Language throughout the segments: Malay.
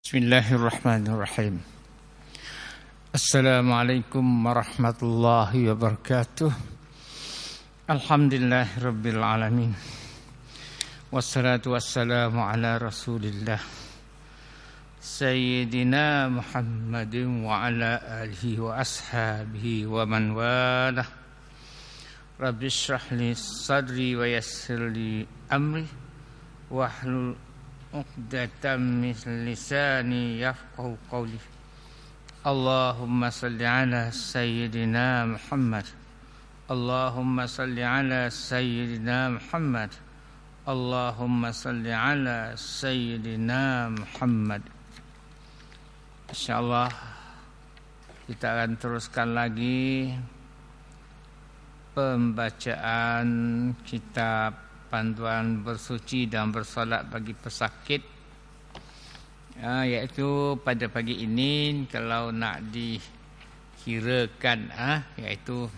Bismillahirrahmanirrahim. Assalamualaikum warahmatullahi wabarakatuh. Alhamdulillahirabbil alamin. Wassalatu wassalamu ala Rasulillah Sayyidina Muhammadin wa ala alihi wa ashabihi wa man walah. Rabbi shrah li sadri wa yassir li amri wahlul 'uqdatam min lisani yafqahu qawli. Allahumma salli ala sayyidina Muhammad. Allahumma salli ala sayyidina Muhammad. Allahumma salli ala sayyidina Muhammad. Insyaallah kita akan teruskan lagi pembacaan kitab Panduan Bersuci dan Bersolat bagi Pesakit, iaitu pada pagi ini kalau nak dikirakan, iaitu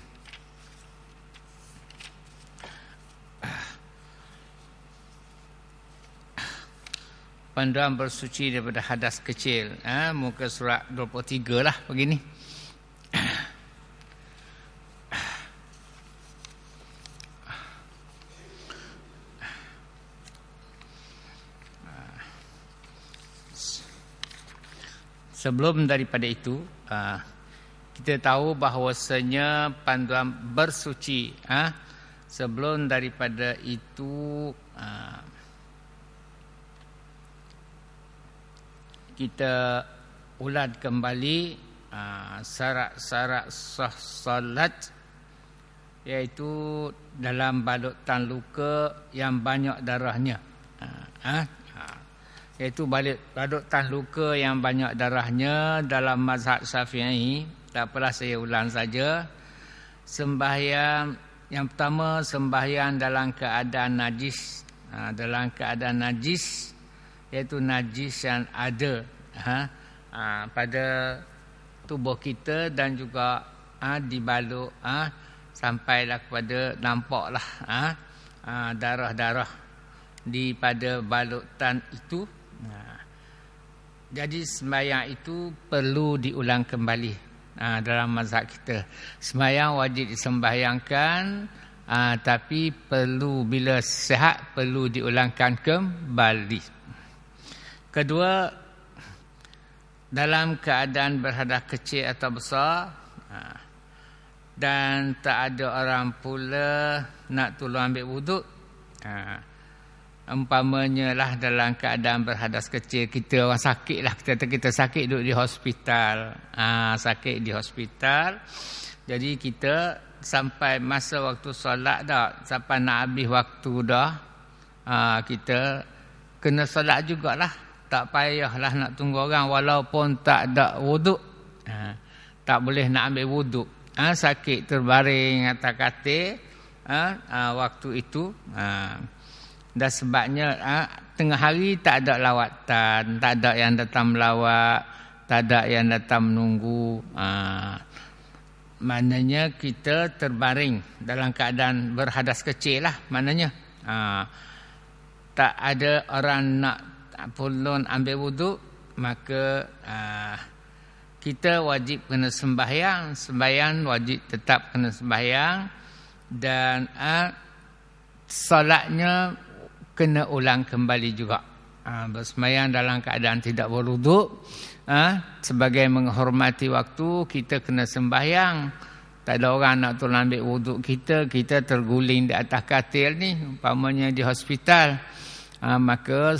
Panduan Bersuci daripada hadas kecil, muka surat 23 lah begini. Sebelum daripada itu, kita tahu bahawasanya panduan bersuci, sebelum daripada itu kita ulang kembali syarat-syarat sah solat, iaitu dalam balutan luka yang banyak darahnya, iaitu balutan luka yang banyak darahnya dalam mazhab Syafi'i. Tak apalah, saya ulang saja. Sembahyang yang pertama, sembahyang dalam keadaan najis, dalam keadaan najis, iaitu najis yang ada pada tubuh kita dan juga dibalut sampailah kepada nampaklah darah-darah di pada balutan itu. Jadi sembahyang itu perlu diulang kembali dalam mazhab kita. Sembahyang wajib disembahyangkan, tapi perlu bila sihat perlu diulangkan kembali. Kedua, dalam keadaan berhadas kecil atau besar dan tak ada orang pula nak tolong ambil wuduk, umpamanya lah dalam keadaan berhadas kecil, kita orang sakit lah, kita sakit duduk di hospital, sakit di hospital, jadi kita sampai masa waktu solat dah, sampai nak habis waktu dah, kita kena solat jugalah, tak payahlah nak tunggu orang walaupun tak ada wuduk, tak boleh nak ambil wuduk, sakit terbaring atas katil waktu itu. Dan sebabnya tengah hari tak ada lawatan, tak ada yang datang melawat, tak ada yang datang menunggu, maknanya kita terbaring dalam keadaan berhadas kecil lah, maknanya tak ada orang nak pulun ambil wuduk, maka kita wajib kena sembahyang wajib tetap kena sembahyang, dan solatnya kena ulang kembali juga. Bersembahyang dalam keadaan tidak berwuduk, sebagai menghormati waktu, kita kena sembahyang. Tak ada orang nak tolong ambil wuduk kita terguling di atas katil ni, umpamanya di hospital, maka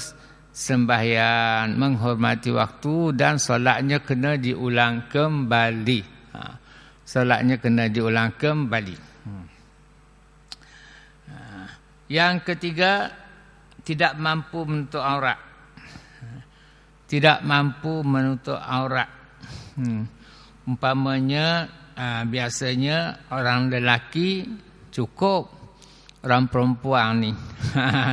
sembahyang menghormati waktu dan solatnya kena diulang kembali. Solatnya kena diulang kembali. Yang ketiga, tidak mampu menutup aurat. Tidak mampu menutup aurat. Umpamanya biasanya orang lelaki cukup, orang perempuan ni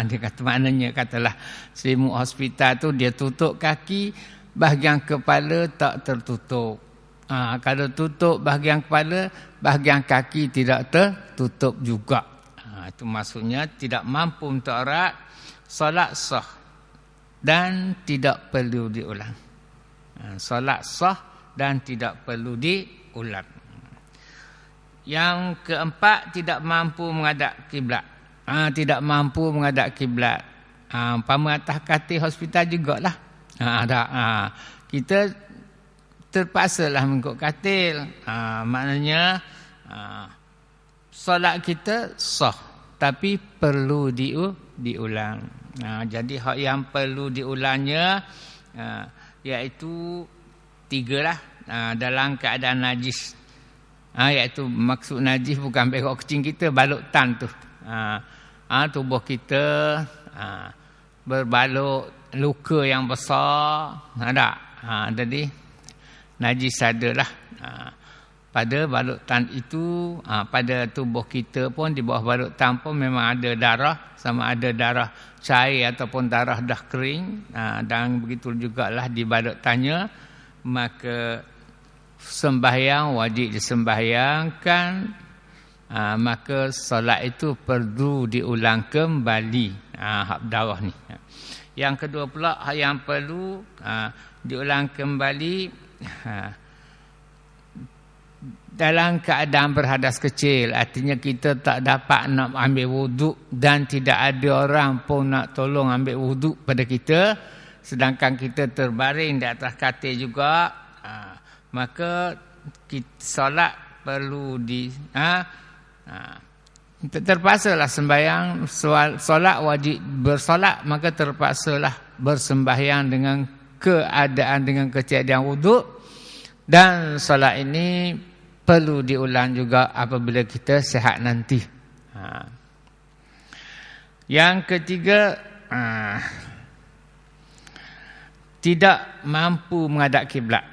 dia kata, maknanya katalah selimut hospital tu dia tutup kaki, bahagian kepala tak tertutup. Kalau tutup bahagian kepala, bahagian kaki tidak tertutup juga. Itu maksudnya tidak mampu untuk aurat, solat sah dan tidak perlu diulang. Solat sah dan tidak perlu diulang. Yang keempat, tidak mampu menghadap kiblat. Tidak mampu menghadap kiblat. Umpama atas katil hospital jugalah. Kita terpaksalah mengikut katil. Maknanya solat kita sah, tapi perlu diulang. Jadi hak yang perlu diulangnya iaitu 3 lah. Dalam keadaan najis. Iaitu maksud najis bukan berak kecing kita, baluk tan tu. Tubuh kita berbaluk luka yang besar. Jadi najis adalah pada baluk tan itu, pada tubuh kita pun, di bawah baluk tan pun memang ada darah, sama ada darah cair ataupun darah dah kering. Dan begitu jugalah di baluk tannya. Maka sembahyang wajib disembahyangkan, maka solat itu perlu diulang kembali. Hak darah ni. Yang kedua pula, yang perlu diulang kembali dalam keadaan berhadas kecil. Artinya kita tak dapat nak ambil wuduk dan tidak ada orang pun nak tolong ambil wuduk pada kita, sedangkan kita terbaring di atas katil juga, maka solat perlu terpaksalah sembahyang. Solat wajib bersolat, maka terpaksalah bersembahyang dengan keadaan, dengan ketiadaan wuduk. Dan solat ini perlu diulang juga apabila kita sihat nanti. Yang ketiga, tidak mampu menghadap kiblat.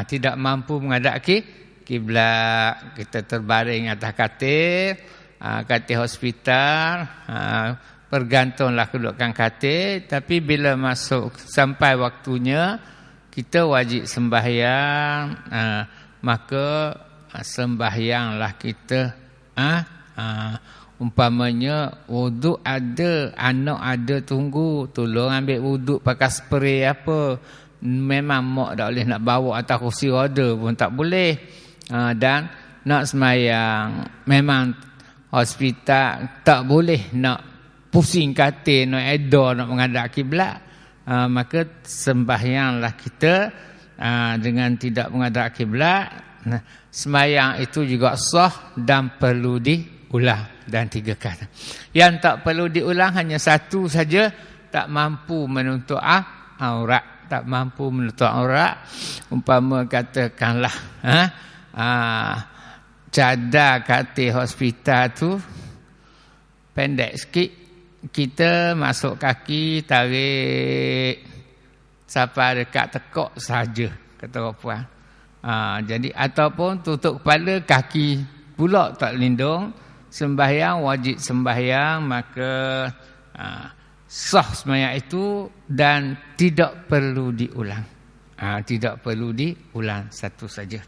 Tidak mampu menghadap kiblat. Kita terbaring atas katil, katil hospital, bergantunglah kedudukan katil. Tapi bila masuk sampai waktunya kita wajib sembahyang, maka sembahyanglah kita. Umpamanya wuduk ada, anak ada tunggu, tolong ambil wuduk pakai spray apa, memang mak tak boleh nak bawa atas kursi roda pun tak boleh. Dan nak sembahyang, memang hospital tak boleh nak pusing katil, nak edor, nak menghadap kiblat. Maka sembahyanglah kita dengan tidak menghadap kiblat. Sembahyang itu juga sah dan perlu diulang. Dan 3 kali. Yang tak perlu diulang hanya 1 saja, tak mampu menutup aurat. Tak mampu menutup aurat. Umpama katakanlah cadar katil hospital tu pendek sikit, kita masuk kaki, tarik sampai dekat tekuk saja, kata orang puan. Jadi ataupun tutup kepala, kaki pula tak lindung. Sembahyang wajib sembahyang, maka sah sembahyang itu dan tidak perlu diulang. Tidak perlu diulang, 1 saja.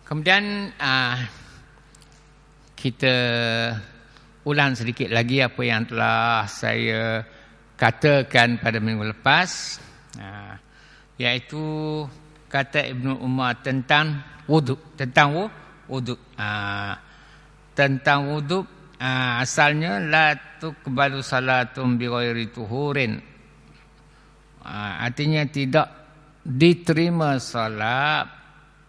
Kemudian kita ulang sedikit lagi apa yang telah saya katakan pada minggu lepas, iaitu kata Ibnu Umar tentang wuduk. Tentang wuduk. Tentang wuduk, asalnya la tuqbalu salatun bi ghairi tuhurin. Artinya tidak diterima salat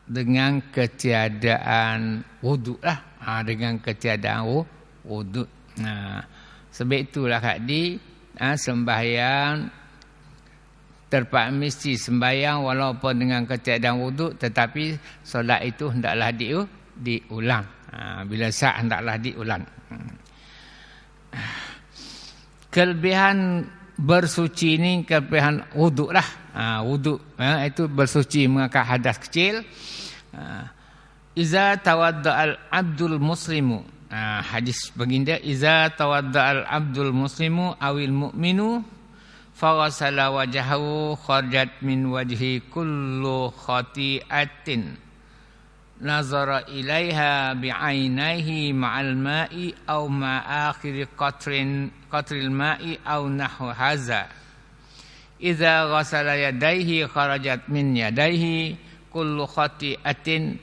dengan ketiadaan wuduk lah. Dengan ketiadaan wuduk. Sebab itulah kak sembahyang terpaksa mesti sembahyang walaupun dengan ketiadaan wuduk, tetapi solat itu hendaklah diulang. Bila sah hendaklah diulang. Kelebihan bersuci ini kelebihan wuduk lah. Wuduk itu bersuci mengangkat hadas kecil. Iza tawadda'al abdul muslimu. Hadis baginda, iza tawadda'al abdul muslimu awil mu'minu faghasala wajhahu kharajat min wajhi kullu khati'atin nazara ilaiha bi'ainaihi ma'al ma'i aw ma'akhir qatril ma'i aw nahwa haza. Idza ghasala yadayhi kharajat min yadayhi kullu khati'atin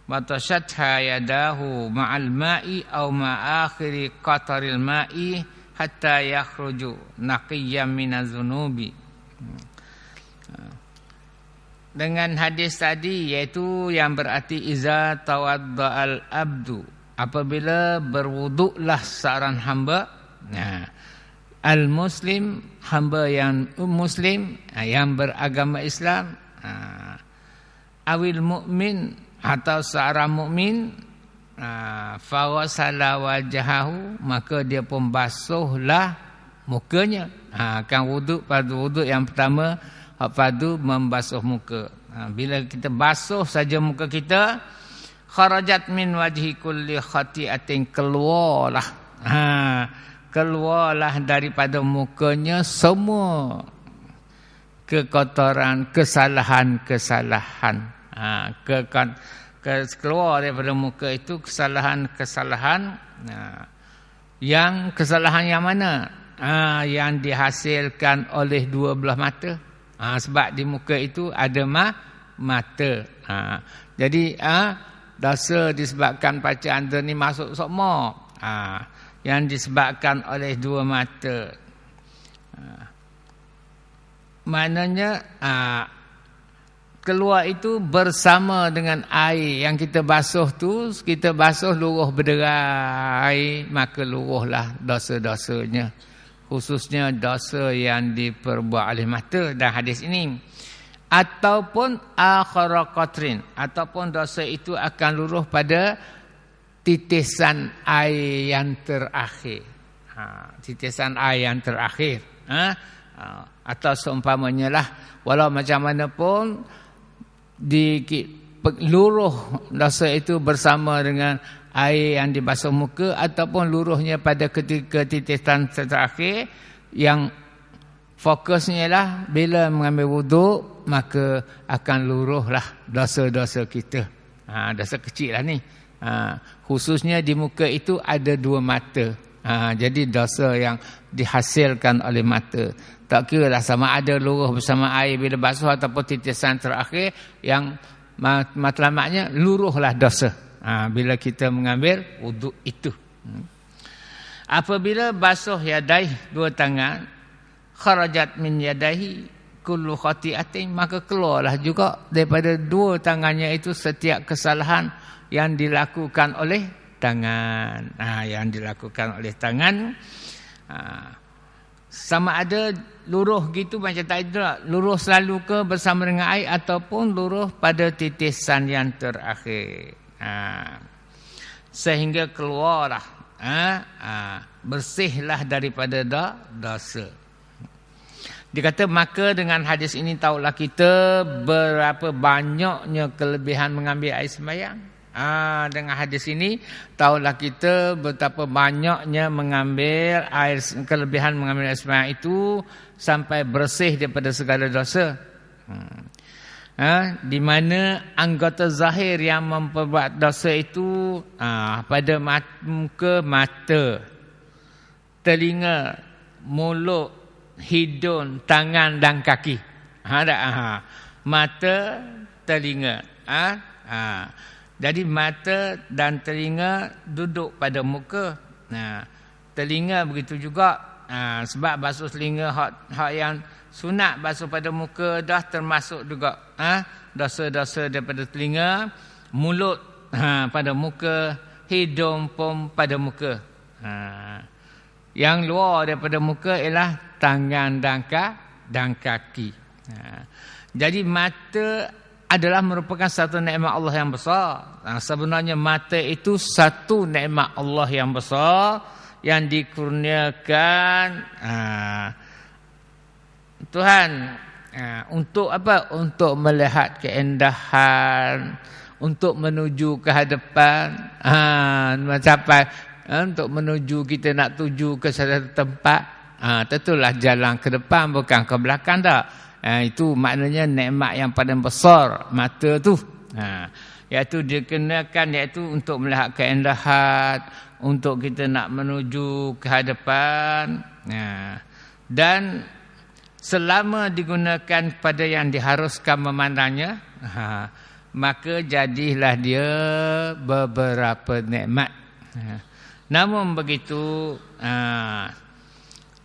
batashatha yadahu ma'al ma'i aw ma'akhir qatril ma'i hatta yakhruju naqiyyan minaz zunubi. Dengan hadis tadi, iaitu yang berarti iza tawadda'al abdu, apabila berwuduklah seorang hamba, al muslim, hamba yang muslim, yang beragama Islam, awil mukmin, atau seorang mukmin, fawasala wajahahu, maka dia pun basuhlah mukanya. Kan wuduk, pada wuduk yang pertama fardu membasuh muka. Bila kita basuh saja muka kita, kharajat min wajhi kulli khati'atin, keluarlah daripada mukanya semua kekotoran, kesalahan-kesalahan. Keluar daripada muka itu kesalahan-kesalahan. Yang kesalahan yang mana? Yang dihasilkan oleh dua belah mata. Sebab di muka itu ada mata. Jadi dosa disebabkan bacaan ni masuk sokmo. Yang disebabkan oleh dua mata. Maknanya keluar itu bersama dengan air yang kita basuh tu, kita basuh luruh berderai, maka luruhlah dosa-dosanya, khususnya dosa yang diperbuat oleh mata dan hadis ini. Ataupun akhara qatrin, ataupun dosa itu akan luruh pada titisan air yang terakhir. Titisan air yang terakhir. Atau seumpamanya lah, walau macam mana pun luruh dosa itu bersama dengan air yang dibasuh muka, ataupun luruhnya pada ketika titisan terakhir, yang fokusnya lah bila mengambil wuduk, maka akan luruhlah dosa-dosa kita. Dosa kecil lah ni. Khususnya di muka itu ada dua mata. Jadi dosa yang dihasilkan oleh mata. Tak kira lah sama ada luruh bersama air bila basuh ataupun titisan terakhir, yang matlamatnya luruhlah dosa bila kita mengambil wuduk itu. Apabila basuh yadaih, dua tangan, kharajat min yadaihi kullu khati'atin, maka keluarlah juga daripada dua tangannya itu setiap kesalahan yang dilakukan oleh tangan. Yang dilakukan oleh tangan, sama ada luruh gitu macam tadi tu, luruh selalu ke bersama dengan air, ataupun luruh pada titisan yang terakhir. Sehingga keluarlah, bersihlah daripada dosa. Dia kata, maka dengan hadis ini tahulah kita berapa banyaknya kelebihan mengambil air sembahyang. Dengan hadis ini tahulah kita betapa banyaknya mengambil air, kelebihan mengambil air sembahyang itu sampai bersih daripada segala dosa. Di mana anggota zahir yang memperbuat dosa itu pada muka, mata, telinga, mulut, hidung, tangan dan kaki. Mata, telinga. Jadi mata dan telinga duduk pada muka. Telinga begitu juga. Sebab basuh telinga hak yang sunat basuh pada muka dah termasuk juga dosa-dosa daripada telinga. Mulut pada muka, hidung pun pada muka. Yang luar daripada muka ialah tangan dan kaki. Jadi mata adalah merupakan satu nikmat Allah yang besar. Sebenarnya mata itu satu nikmat Allah yang besar yang dikurniakan Tuhan untuk apa? Untuk melihat keindahan, untuk menuju ke hadapan, mencapai, untuk menuju kita nak tuju ke satu tempat. Tentulah jalan ke depan, bukan ke belakang tak. Itu maknanya nikmat yang paling besar mata tu. iaitu dikenakan iaitu untuk melihat keindahan, untuk kita nak menuju ke hadapan. Dan selama digunakan pada yang diharuskan memandangnya, maka jadilah dia beberapa nikmat. Namun begitu,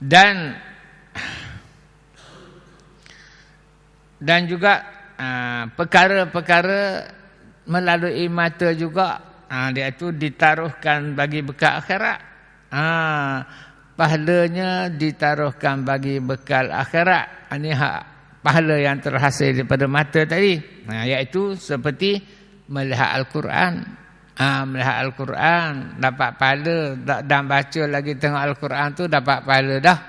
dan juga perkara-perkara melalui mata juga, iaitu ditaruhkan bagi bekal akhirat. Pahalanya ditaruhkan bagi bekal akhirat. Ini hak pahala yang terhasil daripada mata tadi, iaitu seperti melihat Al-Quran. Melihat Al-Quran dapat pahala, dan baca lagi tengok Al-Quran tu dapat pahala dah.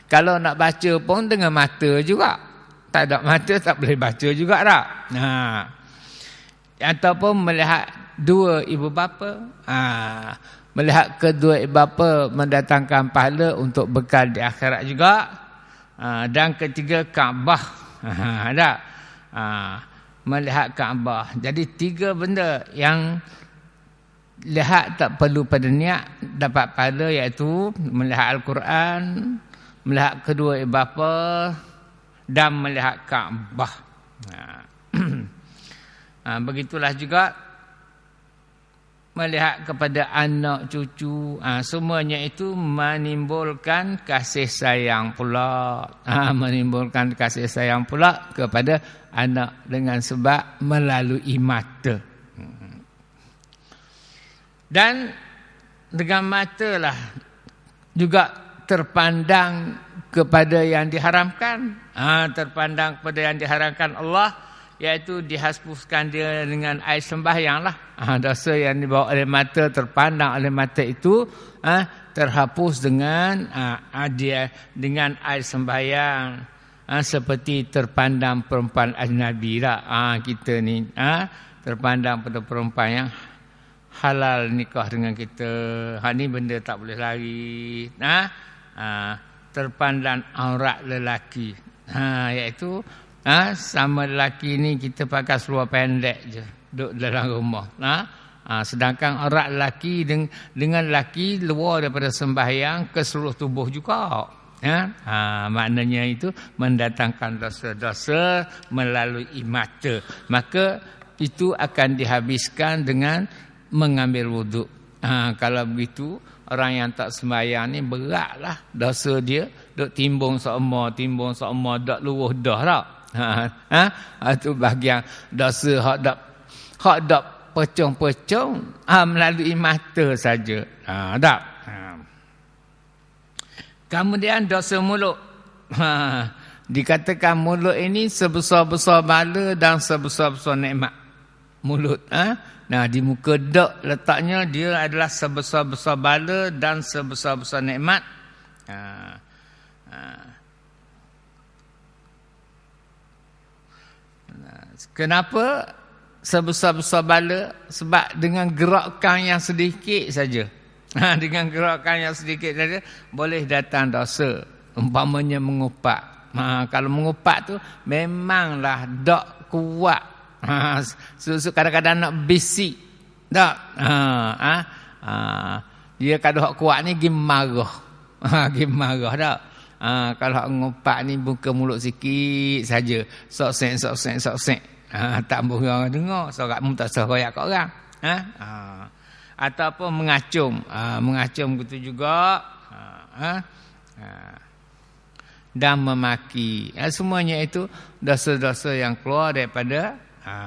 Kalau nak baca pun dengan mata juga, tak ada mata tak boleh baca juga dah. Ataupun melihat dua ibu bapa, melihat kedua ibu bapa mendatangkan pahala untuk bekal di akhirat juga. Dan ketiga, Kaabah. Melihat Kaabah. Jadi 3 benda yang lihat tak perlu pada niat dapat pahala, iaitu melihat Al-Quran, melihat kedua ibu bapa, dan melihat Kaabah. Begitulah juga melihat kepada anak cucu, semuanya itu menimbulkan kasih sayang pula. Menimbulkan kasih sayang pula kepada anak dengan sebab melalui mata. Dan dengan mata lah juga terpandang kepada yang diharamkan. Terpandang kepada yang diharamkan Allah, iaitu dihapuskan dia dengan air sembahyang lah. Dosa yang dibawa oleh mata, terpandang oleh mata itu terhapus dengan dengan air sembahyang. Seperti terpandang perempuan ajnabi lah. Kita ni terpandang pada perempuan yang halal nikah dengan kita. Ni benda tak boleh lari. Terpandang aurat lelaki, iaitu sama lelaki ni kita pakai seluar pendek je, duduk dalam rumah. Sedangkan aurat lelaki dengan lelaki luar daripada sembahyang ke seluruh tubuh juga. Maknanya itu mendatangkan dosa-dosa melalui mata. Maka itu akan dihabiskan dengan mengambil wuduk. Kalau begitu, orang yang tak sembahyang ni beratlah dosa dia, duk timbung seumur, duk luruh dah tak. Itu bahagian dosa hak dak pecong-pecong melalui mata saja. Tak. Kemudian dosa mulut. Dikatakan mulut ini sebesar-besar bala dan sebesar-besar nikmat. Mulut. Di muka dak letaknya dia adalah sebesar-besar bala dan sebesar-besar nikmat. Kenapa sebesar-besar bala? Sebab dengan gerakan yang sedikit saja. Dengan gerakan yang sedikit saja boleh datang dosa. Umpamanya mengupak. Kalau mengupak tu memanglah dak kuat. Kadang-kadang nak bisik. Tak. Dia kadang kuat ni pergi marah. Pergi marah tak. Kalau ngupak ni buka mulut sikit saja. Sok-sek. Tak boleh orang dengar. Sorak mu tak seroyak kat orang. Ataupun mengacung. Mengacung gitu juga. Dan memaki. Semuanya itu dosa-dosa yang keluar daripada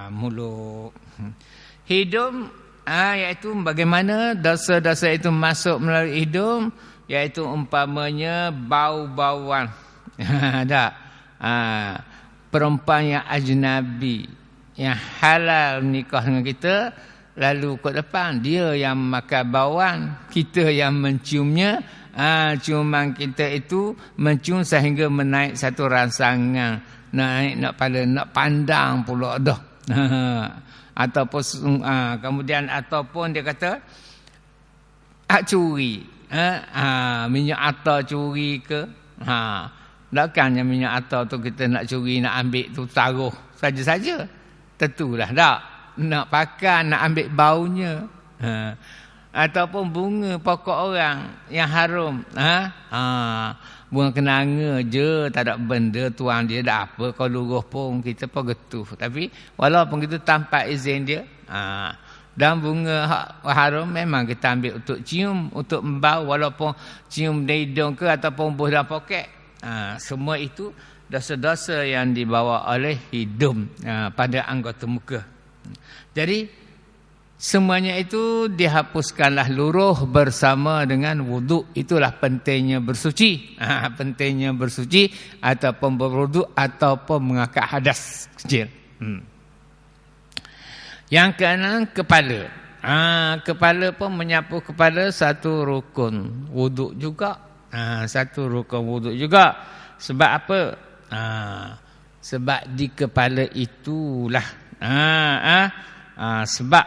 mulut. Hidung, iaitu bagaimana dosa-dosa itu masuk melalui hidung, iaitu umpamanya bau-bauan. Tak? Perempuan yang ajnabi, yang halal nikah dengan kita, lalu ke depan dia yang makan bauan, kita yang menciumnya. Ciuman kita itu mencium sehingga menaik satu rangsangan, nak pandang pula dah. Ataupun kemudian ataupun dia kata curi, minyak atar curi ke, takkannya minyak atar tu kita nak curi, nak ambil tu taruh saja-saja. tentulah tak. Nak pakai, nak ambil baunya. Ataupun bunga pokok orang yang harum. Bunga kenanga je, tak ada benda tuan dia, dah apa kau luruh pun, kita pun getuh. Tapi walaupun kita tanpa izin dia, dan bunga harum memang kita ambil untuk cium, untuk membau, walaupun cium dari hidung ke ataupun buh dalam poket. Semua itu dosa-dosa yang dibawa oleh hidung pada anggota muka. Jadi semuanya itu dihapuskanlah luruh bersama dengan wuduk. Itulah pentingnya bersuci. Pentingnya bersuci ataupun berwuduk ataupun mengangkat hadas kecil. Yang keenam, kepala. Kepala pun menyapu kepala satu rukun wuduk juga. Satu rukun wuduk juga. Sebab apa? Sebab di kepala itulah sebab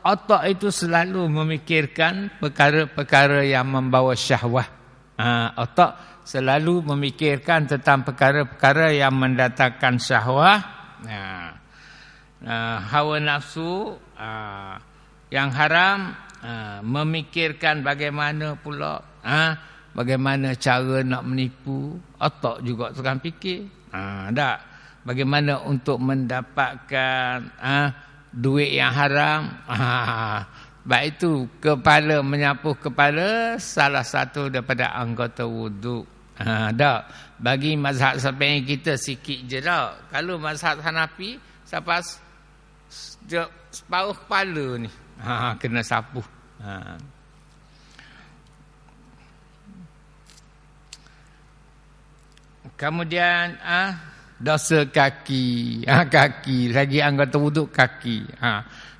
otak itu selalu memikirkan perkara-perkara yang membawa syahwah. Otak selalu memikirkan tentang perkara-perkara yang mendatangkan syahwah. Hawa nafsu yang haram, memikirkan bagaimana pula bagaimana cara nak menipu. Otak juga tukang fikir. Tak. Bagaimana untuk mendapatkan duit yang haram. Sebab itu kepala, menyapu kepala salah satu daripada anggota wuduk. Tak. Bagi mazhab Syafi'i kita sikit je tak. Kalau mazhab Hanafi sampai separuh kepala ni kena sapu. Kemudian dosa kaki. Kaki. Lagi anggota wuduk kaki.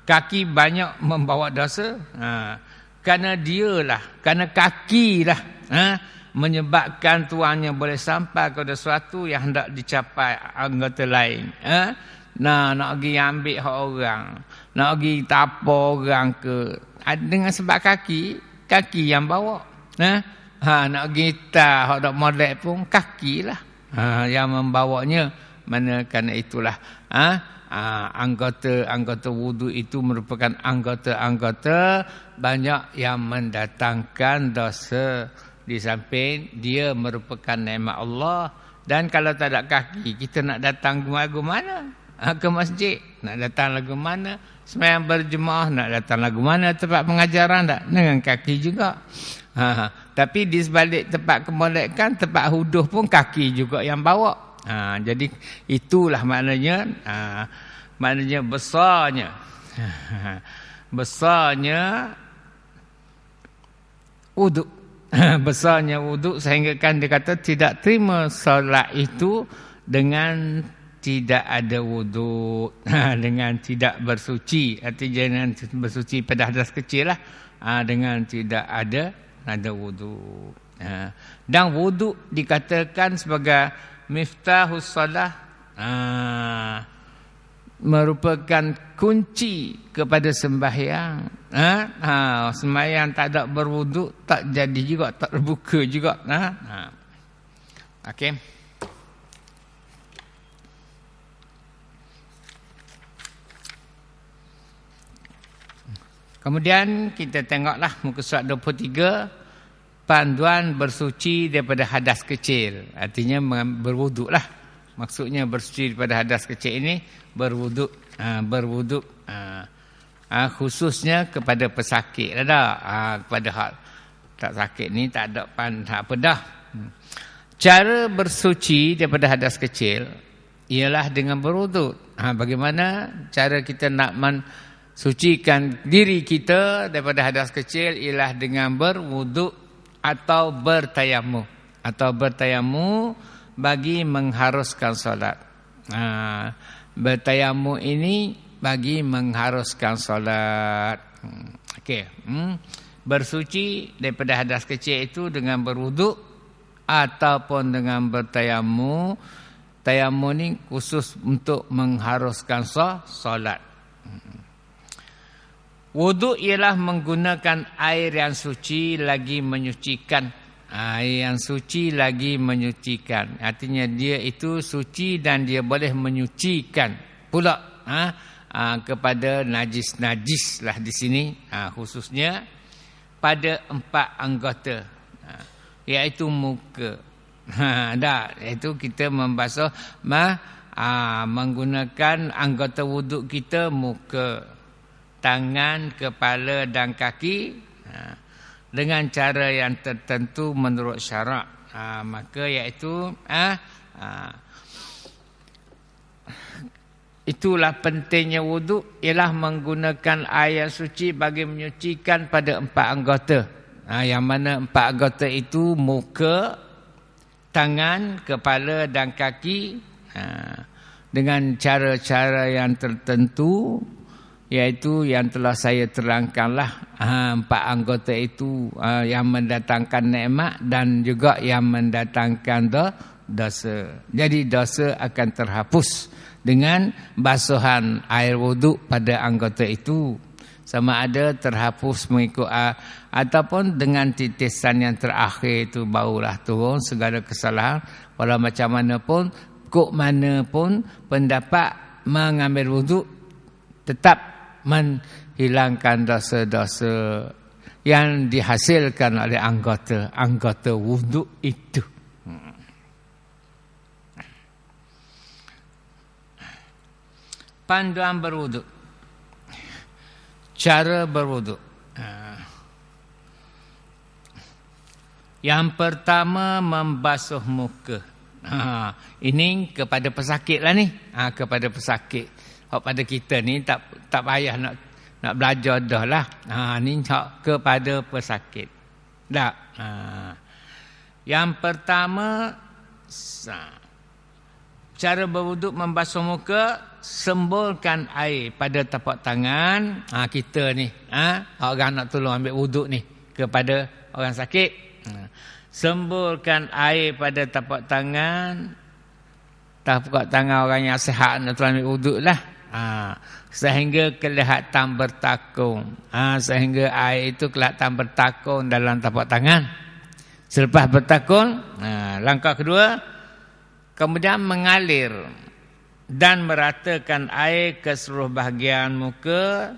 Kaki banyak membawa dosa. Kerana kakilah menyebabkan tuannya boleh sampai kepada sesuatu yang hendak dicapai anggota lain. Nak pergi ambil hak orang. Nak pergi tapa orang ke. Dengan sebab kaki yang bawa. Nak pergi hak dak molek pun kakilah. Yang membawanya. Mana kerana itulah anggota wudu itu merupakan anggota banyak yang mendatangkan dosa. Di samping dia merupakan nikmat Allah. Dan kalau tak ada kaki, kita nak datang ke mana? Ke masjid, nak datang lagu mana? Sembahyang berjemaah, nak datang lagu mana? Tempat pengajaran tak? Dengan kaki juga. Tapi di sebalik tempat kemolekan, tempat huduh pun kaki juga yang bawa. Jadi itulah maknanya besarnya wuduk. Besarnya wuduk sehingga kan dia kata tidak terima solat itu dengan tidak ada wuduk, dengan tidak bersuci. Artinya dengan bersuci pada hadas kecil lah, dengan tidak ada wuduk. Dan wuduk dikatakan sebagai miftahus solah, merupakan kunci kepada sembahyang. Sembahyang tak ada berwuduk, tak jadi juga, tak terbuka juga. Okey. Kemudian kita tengoklah muka surat 23, panduan bersuci daripada hadas kecil. Artinya berwuduklah. Maksudnya bersuci daripada hadas kecil ini berwuduk. Khususnya kepada pesakit. Kepada hal tak sakit ni tak ada apa dah. Cara bersuci daripada hadas kecil ialah dengan berwuduk. Bagaimana cara kita nak sucikan diri kita daripada hadas kecil ialah dengan berwuduk atau bertayammum. Bagi mengharuskan solat. Bertayammum ini bagi mengharuskan solat. Okey. Bersuci daripada hadas kecil itu dengan berwuduk ataupun dengan bertayammum. Tayammum ni khusus untuk mengharuskan solat. Wuduk ialah menggunakan air yang suci lagi menyucikan. Air yang suci lagi menyucikan. Artinya dia itu suci dan dia boleh menyucikan pula kepada najis-najis lah di sini. Khususnya pada 4 anggota. Iaitu muka. Iaitu kita membasuh menggunakan anggota wuduk kita, muka, tangan, kepala dan kaki. Dengan cara yang tertentu menurut syarak. Maka iaitu itulah pentingnya wuduk, ialah menggunakan air suci bagi menyucikan pada 4 anggota. Yang mana 4 anggota itu muka, tangan, kepala dan kaki. Dengan cara-cara yang tertentu, iaitu yang telah saya terangkanlah 4 anggota itu yang mendatangkan nikmat dan juga yang mendatangkan dosa. Jadi dosa akan terhapus dengan basuhan air wuduk pada anggota itu. Sama ada terhapus mengikut ataupun dengan titisan yang terakhir itu barulah turun segala kesalahan. Walau macam mana pun, kok mana pun pendapat mengambil wuduk tetap menghilangkan dosa-dosa yang dihasilkan oleh anggota wuduk itu. Panduan berwuduk. Cara berwuduk. Yang pertama, membasuh muka. Ini kepada pesakit lah ni. Kepada pesakit. Pada kita ni tak payah nak belajar dah lah. Ni kepada pesakit. Tak. Yang pertama, cara berwuduk membasuh muka, semburkan air pada tapak tangan. Kita ni, orang nak tolong ambil wuduk ni kepada orang sakit. Semburkan air pada tapak tangan. Tapak tangan orang yang sihat nak tolong ambil wuduk lah. Sehingga kelihatan bertakung. Sehingga air itu kelihatan bertakung dalam tapak tangan. Selepas bertakung, langkah kedua, kemudian mengalir dan meratakan air ke seluruh bahagian muka,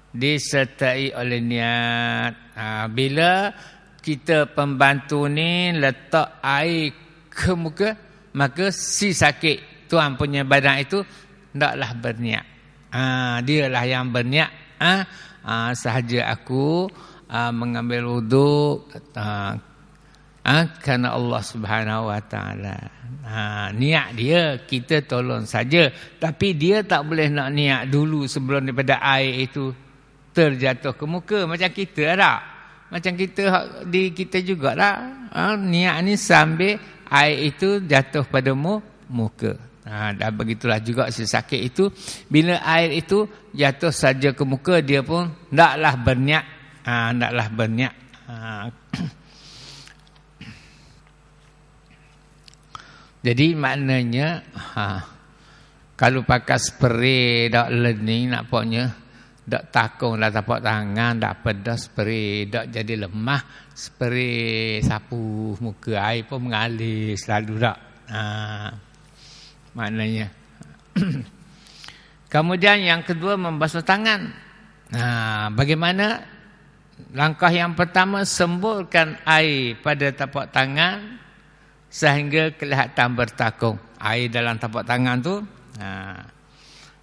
disertai oleh niat. Bila kita pembantu ni letak air ke muka, maka si sakit tuan punya badan itu hendaklah berniat. Dialah yang berniat. Sahaja aku mengambil wuduk kerana Allah Subhanahu Wa Taala. Niat dia kita tolong saja, tapi dia tak boleh nak niat dulu sebelum daripada air itu terjatuh ke muka macam kita tak. Macam kita jugalah. Niat ni sambil air itu jatuh pada muka. Dan begitulah juga si sakit itu, bila air itu jatuh saja ke muka, dia pun hendaklah berniat. Hendaklah berniat. Jadi maknanya kalau pakai spray dak learning nak poknya dak takung dah tapak tangan, dak pedas spray, dak jadi lemah, spray sapu muka, air pun mengalir selalu dak. Maknanya. Kemudian yang kedua, membasuh tangan. Bagaimana? Langkah yang pertama, semburkan air pada tapak tangan sehingga kelihatan bertakung. Air dalam tapak tangan tu.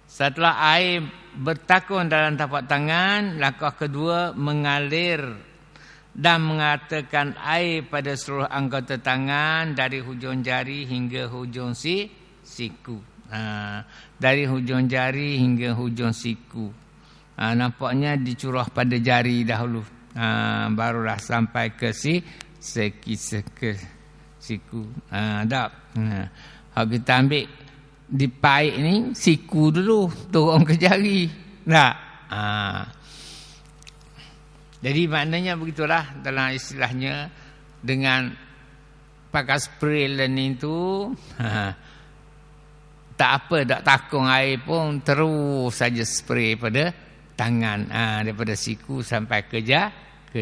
Setelah air bertakung dalam tapak tangan, langkah kedua, mengalir dan mengatakan air pada seluruh anggota tangan dari hujung jari hingga hujung siku. Dari hujung jari hingga hujung siku. Nampaknya dicurah pada jari dahulu. Barulah sampai ke siku. Kalau kita ambil di paik ni, siku dulu turun ke jari. Tak. Jadi maknanya begitulah dalam istilahnya, dengan pakai spray learning tu, tak apa, tak takung air pun terus saja spray pada tangan, daripada siku sampai ke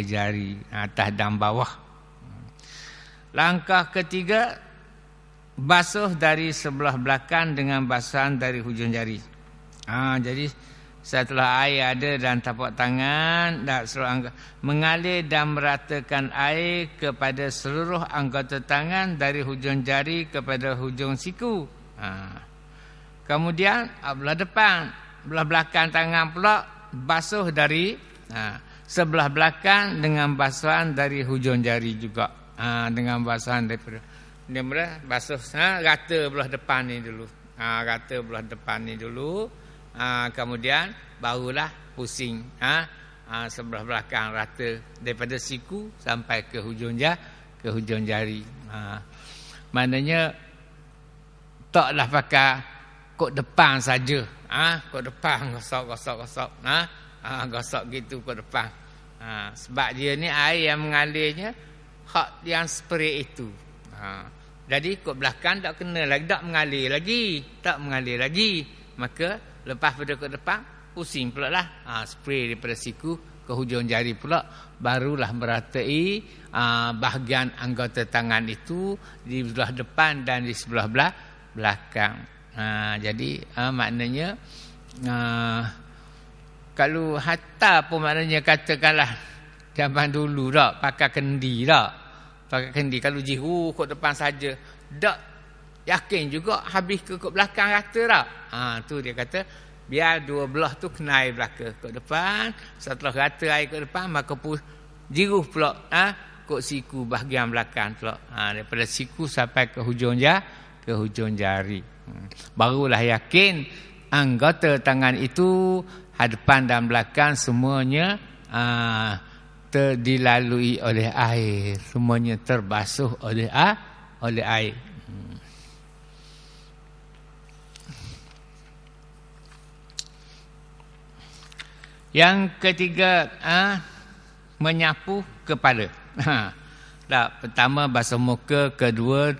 jari, atas dan bawah. Langkah ketiga, basuh dari sebelah belakang dengan basahan dari hujung jari. Jadi setelah air ada dalam tapak tangan, mengalir dan meratakan air kepada seluruh anggota tangan dari hujung jari kepada hujung siku. Kemudian belah depan, belah belakang tangan pula basuh dari sebelah belakang dengan basahan dari hujung jari juga. Dengan basahan daripada dia mula basuh rata belah depan ni dulu. Rata belah depan ni dulu. Kemudian barulah pusing sebelah belakang rata daripada siku sampai ke hujung jari. Maknanya taklah pakai kok depan saja. Kok depan gosok. Gosok gitu kok depan. Sebab dia ni air yang mengalirnya hak yang spray itu. Jadi kok belakang tak kena lagi, tak mengalir lagi. Maka lepas pada kok depan pusing pula lah. Spray daripada siku ke hujung jari pula, barulah meratai bahagian anggota tangan itu di sebelah depan dan di sebelah belakang. Jadi maknanya kalau hatta pun maknanya katakanlah zaman dulu tak pakai kendi tak. Pakai kendi kalau jihu kok depan saja. Tak yakin juga habis ke kok belakang rata tak. Tu dia kata biar dua belah tu kena air belakang kok depan. Setelah rata air kok depan maka jiruh pula kok siku bahagian belakang pula. Daripada siku sampai ke hujung jari. Barulah yakin anggota tangan itu hadapan dan belakang semuanya dilalui oleh air, semuanya terbasuh oleh air. Yang ketiga, menyapu kepala. Pertama basuh muka, kedua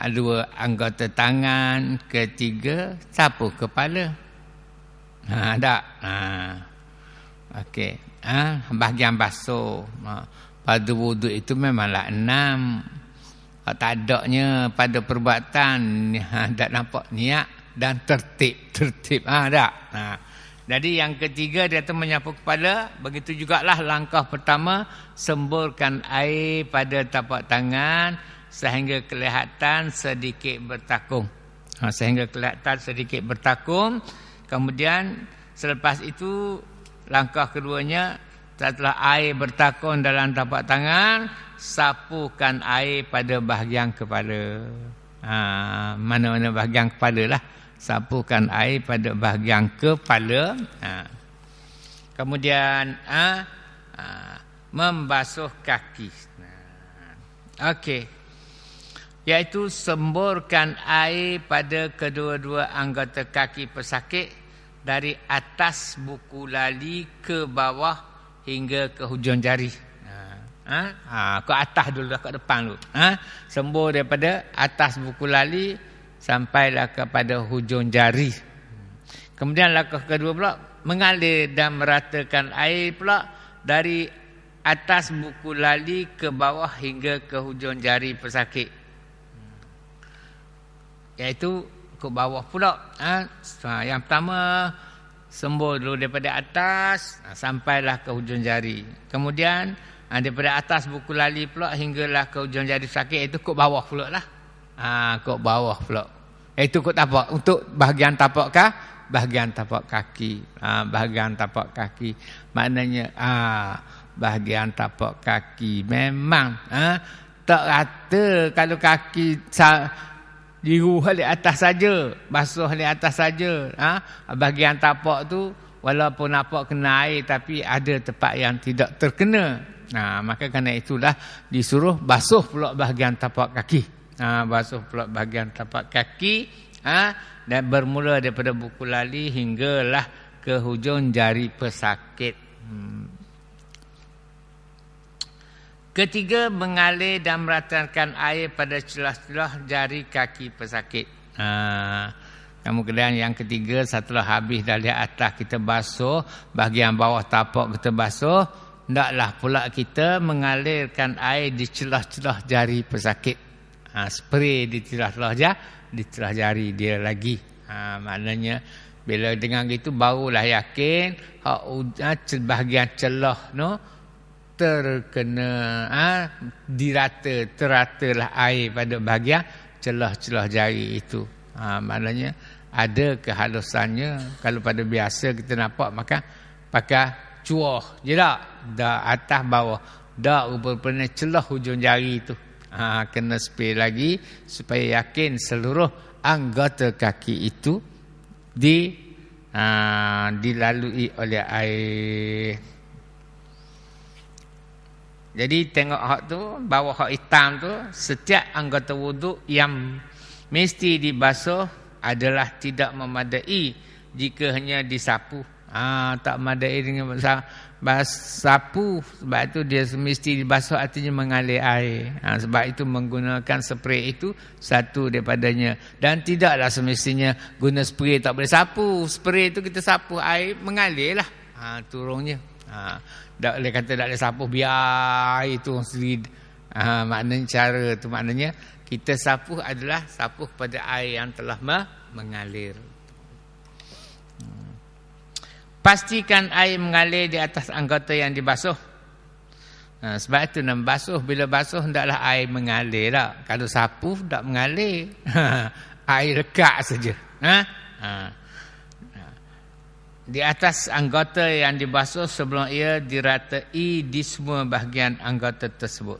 dua anggota tangan, ketiga sapu kepala. Okey. Bahagian basuh pada wuduk itu memanglah 6. Tak adanya pada perbuatan tak nampak niat dan tertib. Tak. Jadi yang ketiga dia tu menyapu kepala. Begitu jugalah langkah pertama, semburkan air pada tapak tangan sehingga kelihatan sedikit bertakung. Kemudian selepas itu langkah keduanya, setelah air bertakun dalam tapak tangan, sapukan air pada bahagian kepala. Mana-mana bahagian kepala lah. Sapukan air pada bahagian kepala. Kemudian membasuh kaki. Okey. Iaitu semburkan air pada kedua-dua anggota kaki pesakit dari atas buku lali ke bawah hingga ke hujung jari. Ke atas dulu, ke depan dulu. Sembur daripada atas buku lali sampailah kepada hujung jari. Kemudian langkah kedua pula, mengalir dan meratakan air pula dari atas buku lali ke bawah hingga ke hujung jari pesakit. Iaitu ke bawah pula. Yang pertama sembur dulu daripada atas sampailah ke hujung jari. Kemudian daripada atas buku lali pula hinggalah ke hujung jari sakit, itu ke bawah pula lah. Ke bawah pula. Itu ke tapak untuk bahagian tapak bahagian tapak kaki. Bahagian tapak kaki maknanya bahagian tapak kaki memang tak rata. Kalau kaki diruh di atas saja, basuh di atas saja. Bahagian tapak tu walaupun nampak kena air tapi ada tempat yang tidak terkena. Maka kerana itulah disuruh basuh pula bahagian tapak kaki. Basuh pula bahagian tapak kaki dan bermula daripada buku lali hinggalah ke hujung jari pesakit. Ketiga, mengalir dan meratakan air pada celah-celah jari kaki pesakit. Kemudian yang ketiga, setelah habis dari atas kita basuh, bahagian bawah tapak kita basuh, hendaklah pula kita mengalirkan air di celah-celah jari pesakit. Spray di celah jari dia lagi. Maknanya bila dengan itu barulah yakin bahagian celah terkena teratalah air pada bahagian celah-celah jari itu. Maknanya ada kehalusannya. Kalau pada biasa kita nampak maka pakai cuah je tak? Dah atas bawah. Dah rupanya celah hujung jari itu. Kena spray lagi supaya yakin seluruh anggota kaki itu dilalui oleh air. Jadi tengok hak tu, bawah hak hitam tu, setiap anggota wuduk yang mesti dibasuh adalah tidak memadai jika hanya disapu. Tak memadai dengan sapu, sebab itu dia mesti dibasuh, artinya mengalir air. Sebab itu menggunakan spray itu satu daripadanya. Dan tidaklah semestinya guna spray tak boleh sapu. Spray itu kita sapu, air mengalir lah turunnya. Tak boleh kata tak boleh sapu, biar air tu sendiri. Maknanya cara tu, maknanya kita sapu adalah sapu pada air yang telah mengalir. Pastikan air mengalir di atas anggota yang dibasuh. Sebab itu nak basuh, bila basuh hendaklah air mengalir tak. Kalau sapu tak mengalir. Air lekat saja. Di atas anggota yang dibasuh sebelum ia diratai di semua bahagian anggota tersebut.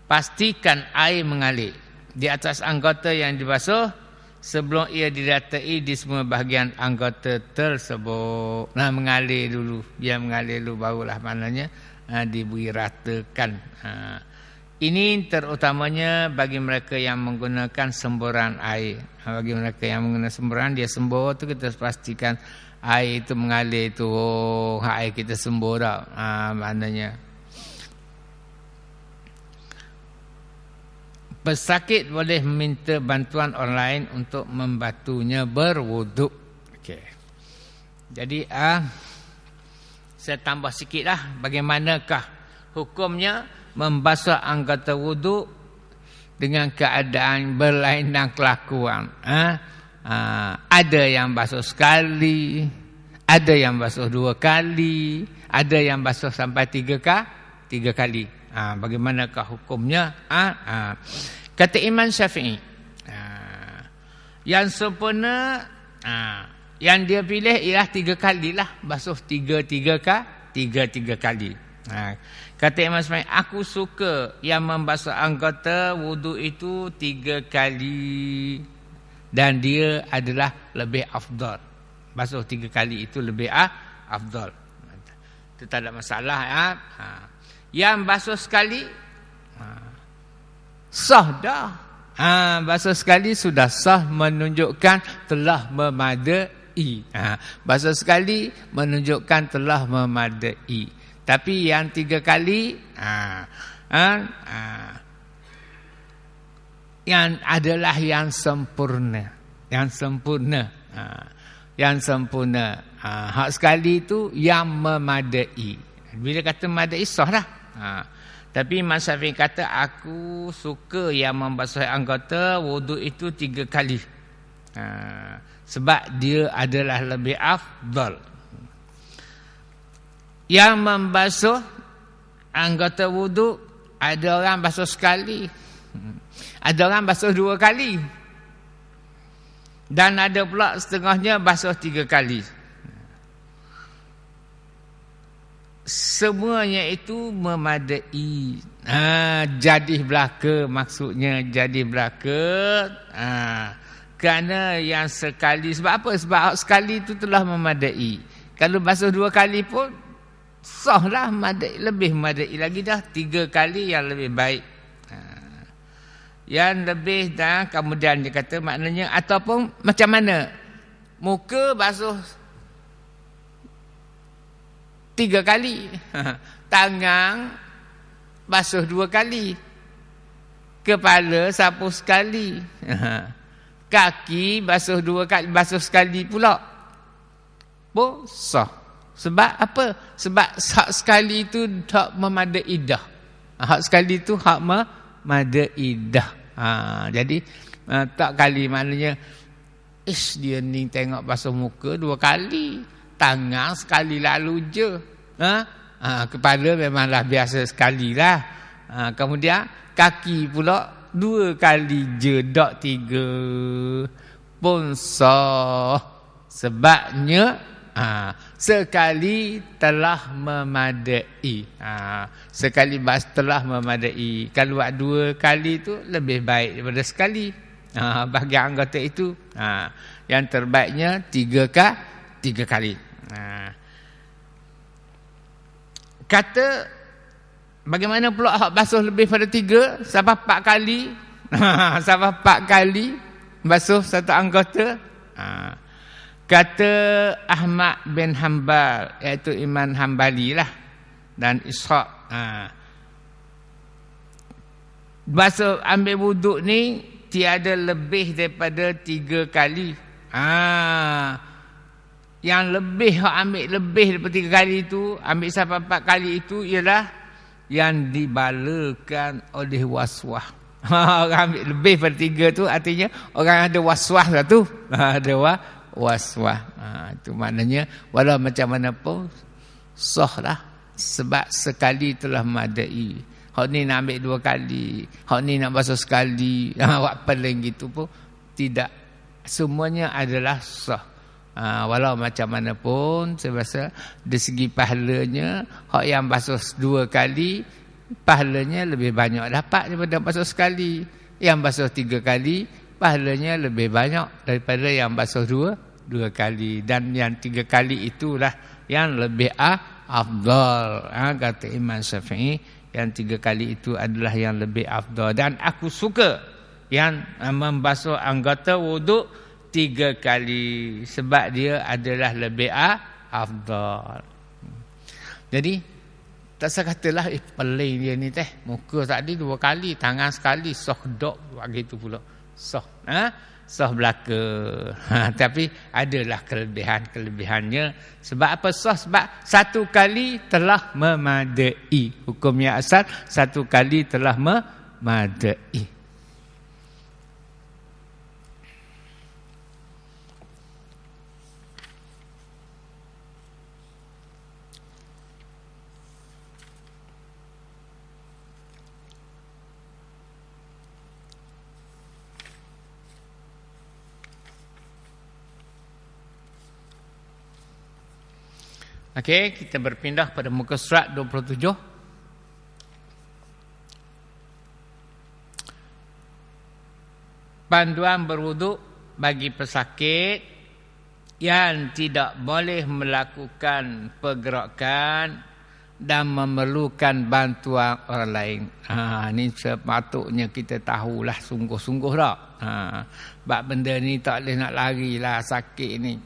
Pastikan air mengalir di atas anggota yang dibasuh sebelum ia diratai di semua bahagian anggota tersebut. Mengalir dulu. Biar mengalir dulu, barulah maknanya diberi ratakan. Ini terutamanya bagi mereka yang menggunakan semburan air. Bagi mereka yang menggunakan semburan, dia sembur tu kita pastikan air itu mengalir tu. Air kita sembur tak. Maknanya pesakit boleh meminta bantuan orang lain untuk membantunya berwuduk. Okey. Jadi saya tambah sikitlah bagaimanakah hukumnya membasuh anggota wuduk dengan keadaan berlainan kelakuan. Ada yang basuh sekali, ada yang basuh 2 kali, ada yang basuh sampai 3 kali. Bagaimanakah hukumnya? Kata Imam Syafi'i, yang sempurna, yang dia pilih ialah 3 kali lah. Basuh 3 kali. Kata Imam Syafi'i, aku suka yang membasuh anggota wuduk itu 3 kali. Dan dia adalah lebih afdal. Basuh 3 kali itu lebih afdal. Itu tak ada masalah. Yang basuh sekali sah dah. Basuh sekali sudah sah, menunjukkan telah memadai. Basuh sekali menunjukkan telah memadai. Tapi yang 3 kali yang adalah yang sempurna. Yang sempurna. Hak sekali itu yang memadai. Bila kata memadai sah dah. Tapi Imam Syafi'i kata, aku suka yang membasuh anggota wuduk itu 3 kali. Sebab dia adalah lebih afdal. Yang membasuh anggota wuduk, ada orang basuh sekali, ada orang basuh 2 kali, dan ada pula setengahnya basuh 3 kali. Semuanya itu memadai. Jadi belaka, maksudnya jadi belaka. Kerana yang sekali, sebab apa? Sebab sekali itu telah memadai. Kalau basuh 2 kali pun sahlah, memadai, lebih memadai lagi dah. 3 kali yang lebih baik. Yang lebih dah, kemudian dia kata maknanya, ataupun macam mana? Muka basuh 3 kali, tangan basuh 2 kali, kepala sapu sekali, kaki basuh 2 kali, basuh sekali pula. Sah. Sebab apa? Sebab hak sekali itu hak memadai dah. Hak sekali itu hak memadai dah. Jadi tak kali maknanya dia ni tengok basuh muka 2 kali, tangan sekali lalu je. Kepala memanglah biasa sekali lah. Kemudian kaki pula 2 kali je, dak 3 pun sah. Sebabnya sekali telah memadai. Sekali telah memadai. Kalau buat 2 kali tu lebih baik daripada sekali. Bagi anggota itu yang terbaiknya 3 kali. Kata bagaimana pula hak basuh lebih pada 3 sampai 4 kali. Sampai 4 kali basuh satu anggota. Kata Ahmad bin Hanbal, iaitu Imam Hanbali lah, dan Ishaq, basuh ambil wuduk ni tiada lebih daripada 3 kali. Yang lebih ambil lebih daripada 3 kali itu, ambil sampai 4 kali itu ialah yang dibalakan oleh waswah. Orang ambil lebih daripada 3 tu artinya orang ada waswah lah tu. Ada waswah. Itu maknanya walau macam mana pun sah lah. Sebab sekali telah madai. Hak ni nak ambil 2 kali, hak ni nak basuh sekali, awak paling gitu pun tidak. Semuanya adalah sah. Walau macam mana pun saya rasa dari segi pahalanya, hak yang basuh 2 kali pahalanya lebih banyak dapat daripada basuh sekali. Yang basuh 3 kali pahalanya lebih banyak daripada yang basuh 2 kali. Dan yang 3 kali itulah yang lebih afdal. Kata Imam Syafi'i, yang 3 kali itu adalah yang lebih afdal. Dan aku suka yang membasuh anggota wuduk 3 kali, sebab dia adalah lebih afdal. Jadi tak sekatalah pelik dia ni teh, muka tadi 2 kali, tangan sekali, sah dok begitu pula. Sah. Sah belaka. Tapi adalah kelebihannya. Sebab apa sah? Sebab 1 kali telah memadai. Hukumnya asal 1 kali telah memadai. Okey, kita berpindah pada muka surat 27. Panduan berwuduk bagi pesakit yang tidak boleh melakukan pergerakan dan memerlukan bantuan orang lain. Ini sepatutnya kita tahulah sungguh-sungguh dah. Sebab benda ni tak boleh nak lari lah, sakit ni.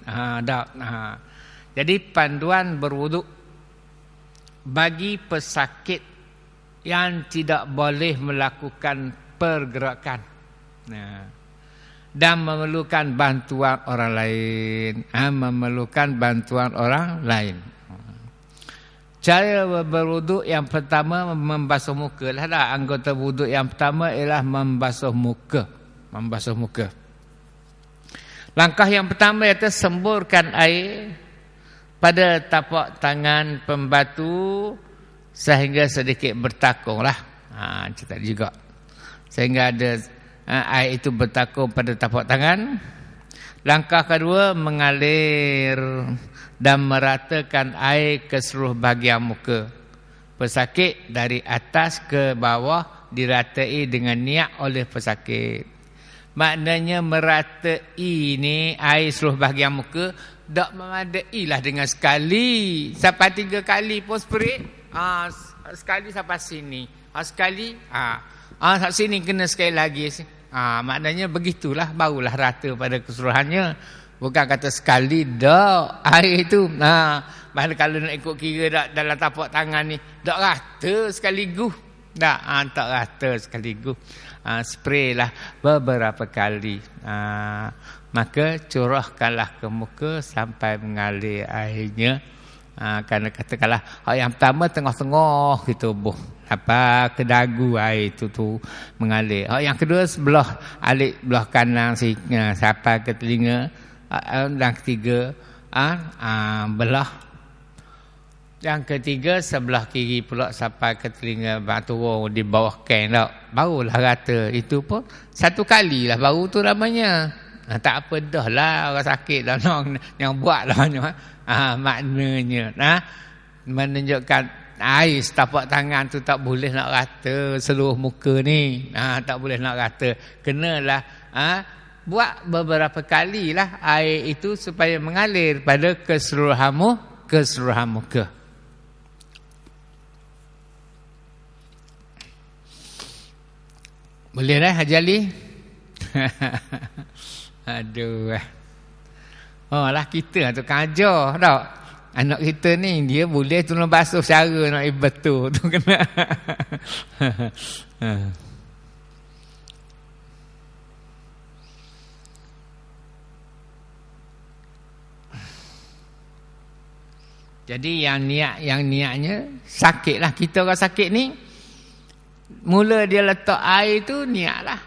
Jadi panduan berwuduk bagi pesakit yang tidak boleh melakukan pergerakan dan memerlukan bantuan orang lain. Cara berwuduk yang pertama membasuh muka lah. Anggota wuduk yang pertama ialah membasuh muka. Langkah yang pertama iaitu semburkan air pada tapak tangan pembatu sehingga sedikit bertakung lah. Cerita juga. Sehingga ada air itu bertakung pada tapak tangan. Langkah kedua, mengalir dan meratakan air ke seluruh bahagian muka pesakit dari atas ke bawah, diratai dengan niat oleh pesakit. Maknanya meratai ni air seluruh bahagian muka tak memadai lah dengan sekali. Sampai 3 kali pun spray. Sekali sampai sini. Sekali. Sini kena sekali lagi. Maknanya begitulah. Barulah rata pada keseluruhannya. Bukan kata sekali dak air itu. Bahkan kalau nak ikut kira dalam tapak tangan ni, tak rata sekaligus. Tak rata sekaligus. Spray lah beberapa kali. Maka curahkanlah ke muka sampai mengalir airnya Kerana katakanlah yang pertama tengah-tengah kita buh ke dagu air itu tu mengalir. Yang kedua sebelah alik belah kanan sampai ke telinga. Dan ketiga belah. Yang ketiga sebelah kiri pula sampai ke telinga turun di bawah kain tak. Barulah rata. Itu pun satu kali lah baru tu namanya. Tak apa dah lah orang sakit dah yang buat lah. Maknanya menunjukkan air setapak tangan tu tak boleh nak rata seluruh muka ni. Tak boleh nak rata. Kenalah buat beberapa kali lah air itu supaya mengalir pada keseluruhan muka. Boleh dah Haji Ali? Aduh. Lah kita tu ajar tak. Anak kita ni dia boleh tolong basuh cara nak betul tu kena. Jadi yang niatnya sakitlah kita orang sakit ni. Mula dia letak air tu niatlah.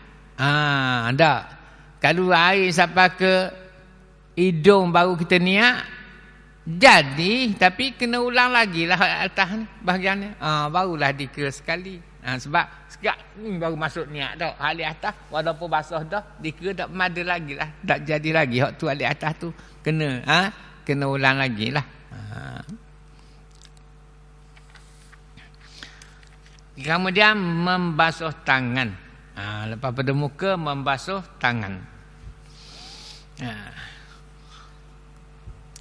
Tak. Kalau air sampai ke hidung baru kita niat jadi, tapi kena ulang lagi lah atas ni bahagian ni. Barulah dikira sekali. Sebab sekejap ni baru masuk niat dah. Alik atas walaupun basah dah dikira tak mada lagi lah. Tak jadi lagi hak tu alik atas tu kena kena ulang lagi lah. Kemudian membasuh tangan. Lepas pada muka membasuh tangan.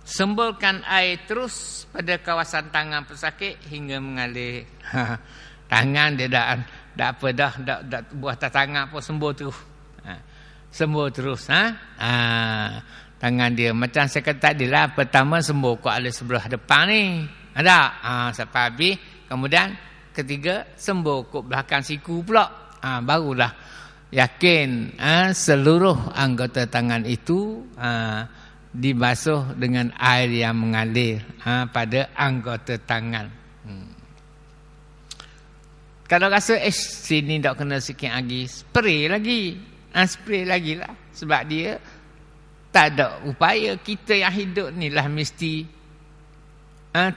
Semburkan air terus pada kawasan tangan pesakit hingga mengalir. Tangan dia dah apa dah buah atas tangan pun sembur terus. Sembur terus. Tangan dia macam saya kata tadi lah. Pertama sembur kat alis sebelah depan ni. Ada. Sampai habis. Kemudian ketiga sembur kat belakang siku pula. Barulah yakin seluruh anggota tangan itu dibasuh dengan air yang mengalir pada anggota tangan. Kalau rasa sini tak kena sikit lagi, spray lagi. Spray lagi lah. Sebab dia tak ada upaya. Kita yang hidup ni lah mesti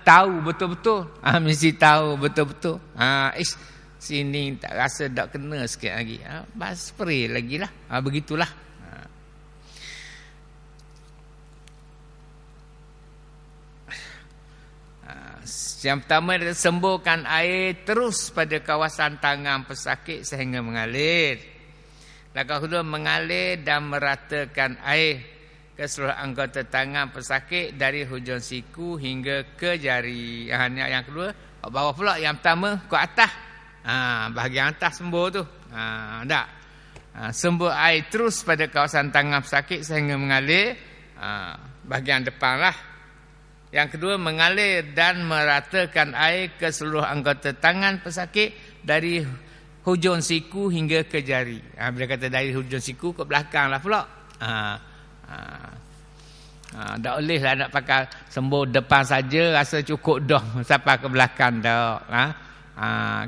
tahu betul-betul. Mesti tahu betul-betul. Sini tak rasa tak kena sikit lagi. Spray lagi lah. Begitulah. Yang pertama dia semburkan air terus pada kawasan tangan pesakit sehingga mengalir. Langkah kedua mengalir dan meratakan air ke seluruh anggota tangan pesakit dari hujung siku hingga ke jari. Yang kedua bawah pula. Yang pertama ke atas. Bahagian atas sembur tu. Tak. Sembur air terus pada kawasan tangan pesakit sehingga mengalir. Bahagian depan lah. Yang kedua mengalir dan meratakan air ke seluruh anggota tangan pesakit dari hujung siku hingga ke jari. Bila kata dari hujung siku ke belakang lah pula. Tak boleh lah nak pakai sembur depan saja rasa cukup dah sampai ke belakang dah.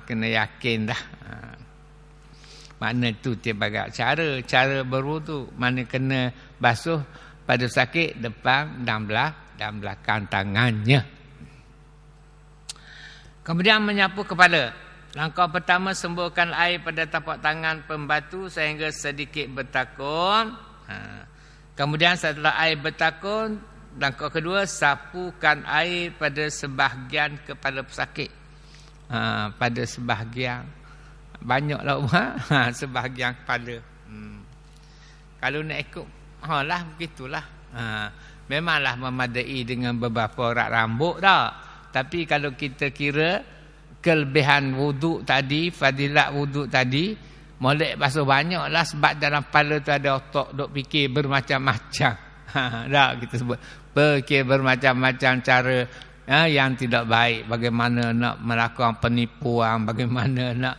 Kena yakin dah. Makna tu tiap-tiap cara berwudu mana kena basuh pada sakit depan dan belakang tangannya. Kemudian menyapu kepala. Langkah pertama semburkan air pada tapak tangan pembatu sehingga sedikit bertakun. Kemudian setelah air bertakun, langkah kedua sapukan air pada sebahagian kepala pesakit. Pada sebahagian. Banyaklah sebahagian kepala. Kalau nak ikut lah begitulah. Memanglah memadai dengan beberapa rak rambut tak. Tapi kalau kita kira kelebihan wuduk tadi, fadilat wuduk tadi, molek basuh banyaklah sebab dalam kepala tu ada otak duk fikir bermacam-macam. Tak kita sebut fikir bermacam-macam cara yang tidak baik, bagaimana nak melakukan penipuan, bagaimana nak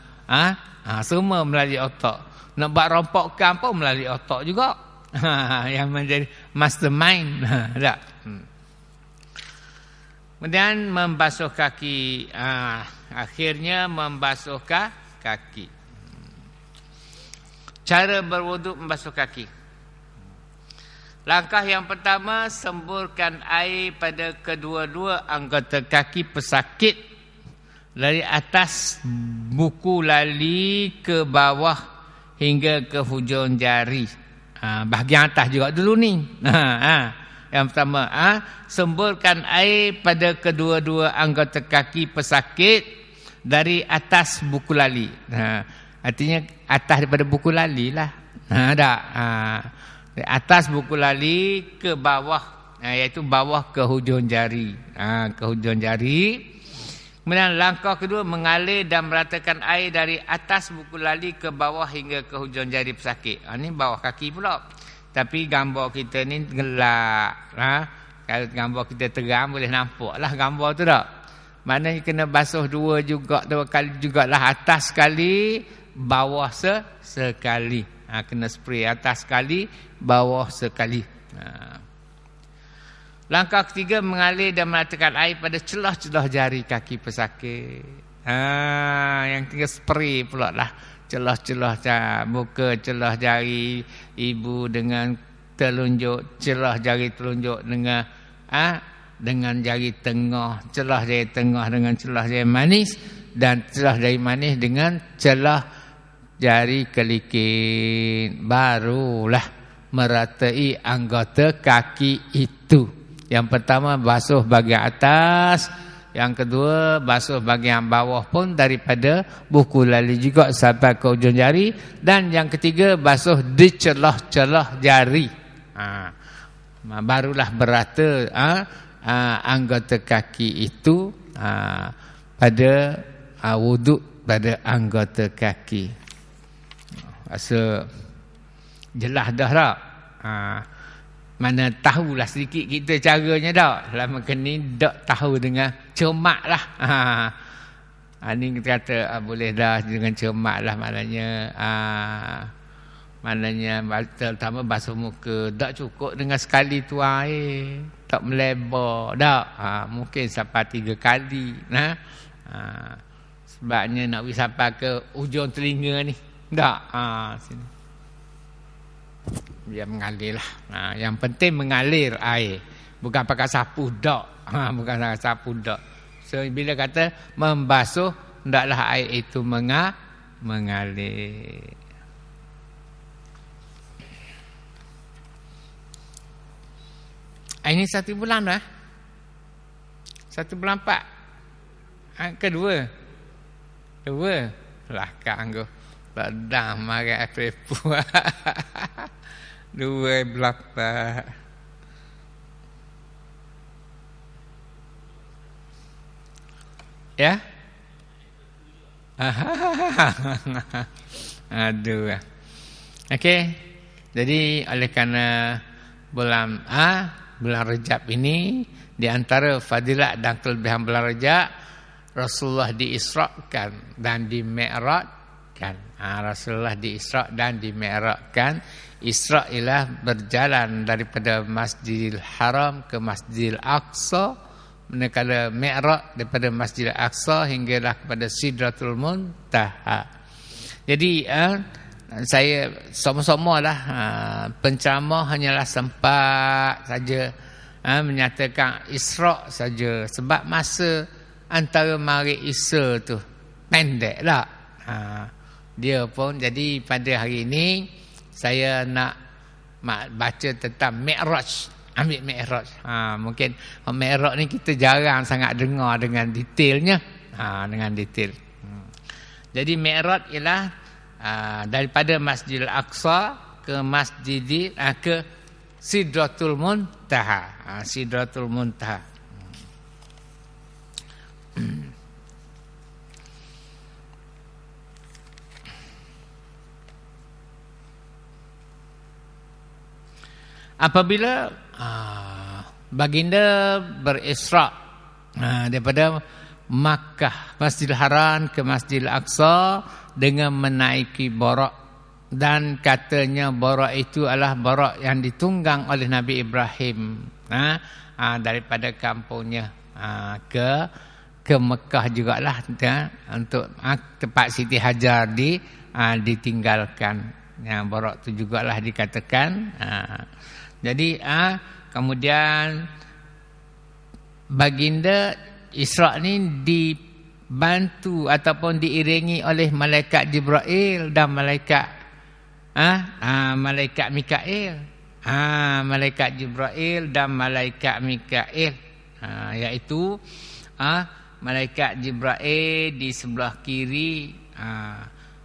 semua melalui otak. Nak buat rompokkan pun melalui otak juga. Yang menjadi mastermind. Tak. Kemudian membasuh kaki. Akhirnya membasuh kaki. Cara berwuduk membasuh kaki. Langkah yang pertama, semburkan air pada kedua-dua anggota kaki pesakit dari atas buku lali ke bawah hingga ke hujung jari. Bahagian atas juga dulu ni. Yang pertama, semburkan air pada kedua-dua anggota kaki pesakit dari atas buku lali. Artinya atas daripada buku lali lah. Dari atas buku lali ke bawah, iaitu bawah ke hujung jari. Ke hujung jari. Kemudian langkah kedua, mengalir dan meratakan air dari atas buku lali ke bawah hingga ke hujung jari pesakit. Ini bawah kaki pula. Tapi gambar kita ni gelap. Kalau gambar kita terang boleh nampak lah gambar tu tak. Maknanya kena basuh dua kali jugalah. Atas sekali, bawah sekali. Kena spray atas sekali, bawah sekali. Langkah ketiga, mengalir dan meratakan air pada celah-celah jari kaki pesakit. Yang ketiga spray pula lah. Celah-celah muka, celah jari ibu dengan telunjuk, celah jari telunjuk dengan jari tengah, celah jari tengah dengan celah jari manis, dan celah jari manis dengan celah jari kelingking. Barulah meratai anggota kaki itu. Yang pertama basuh bahagian atas, yang kedua basuh bahagian bawah pun daripada buku lali juga sampai ke ujung jari, dan yang ketiga basuh di celah-celah jari. Barulah berata anggota kaki itu pada wuduk pada anggota kaki. Rasa jelas dah tak? Mana tahulah sedikit kita caranya tak. Lama kini tak tahu dengan cermat lah. Ini kita kata boleh dah dengan cermat lah. Maknanya terutama basuh muka. Tak cukup dengan sekali tuang air. Tak melebar. Tak. Mungkin sampai 3 kali. Sebabnya nak pergi sampai ke ujung telinga ni. Tak. Sini. Dia mengalir lah. Yang penting mengalir air. Bukan pakai sapu dak. Bukan pakai sapu dak. So bila kata membasuh, hendaklah air itu mengalir. Ini 1 bulan dah. 1 bulan 4. Kedua. 2. Belakang tu. Tak marah aku. 2 belakang. Ya? Aduh. Okey. Jadi oleh kerana bulan Rejab ini, di antara fadilat dan kelebihan bulan Rejab, Rasulullah diisrakan dan dimi'rajkan. Rasulullah diisra' dan dimi'rajkan. Isra' ialah berjalan daripada Masjidil Haram ke Masjidil Aqsa, manakala mi'raj daripada Masjidil Aqsa hinggalah kepada Sidratul Muntaha. Jadi saya sama-sama lah penceramah hanyalah sempat saja menyatakan Isra' saja, sebab masa antara Maghrib Isya tu pendek lah. Dia pun jadi pada hari ini saya nak baca tentang Mi'raj. Ambil Mi'raj. Mungkin Mi'raj ni kita jarang sangat dengar dengan detailnya. Dengan detail. Jadi Mi'raj ialah daripada Masjidil Aqsa ke ke Sidratul Muntaha. Sidratul Muntaha. Apabila baginda berisra' daripada Makkah, Masjidil Haram ke Masjidil Aqsa dengan menaiki Buraq, dan katanya Buraq itu adalah Buraq yang ditunggang oleh Nabi Ibrahim daripada kampungnya ke Mekah jugalah untuk tempat Siti Hajar ditinggalkan. Barak tu jugalah dikatakan. Jadi kemudian baginda Isra' ni dibantu ataupun diiringi oleh malaikat Jibril dan malaikat Mikail. Malaikat Jibril dan malaikat Mikail, iaitu malaikat Jibril di sebelah kiri,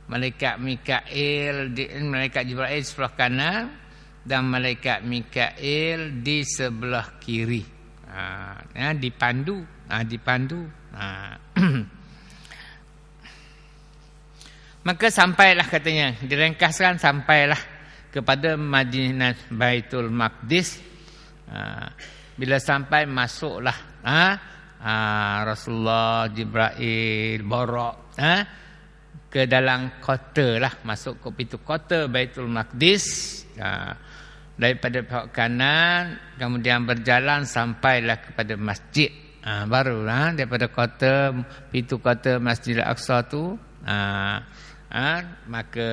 malaikat Mikail malaikat Jibril di sebelah kanan dan malaikat Mikail di sebelah kiri. Dipandu. Maka sampailah, katanya, direngkaskan, sampailah kepada Madinah Baitul Maqdis. Bila sampai, masuklah Rasulullah, Jibril, Barak ke dalam kota lah, masuk ke pintu kota Baitul Maqdis. Daripada pihak kanan, kemudian berjalan sampailah kepada masjid. Barulah daripada pintu kota Masjidil Aqsa tu, maka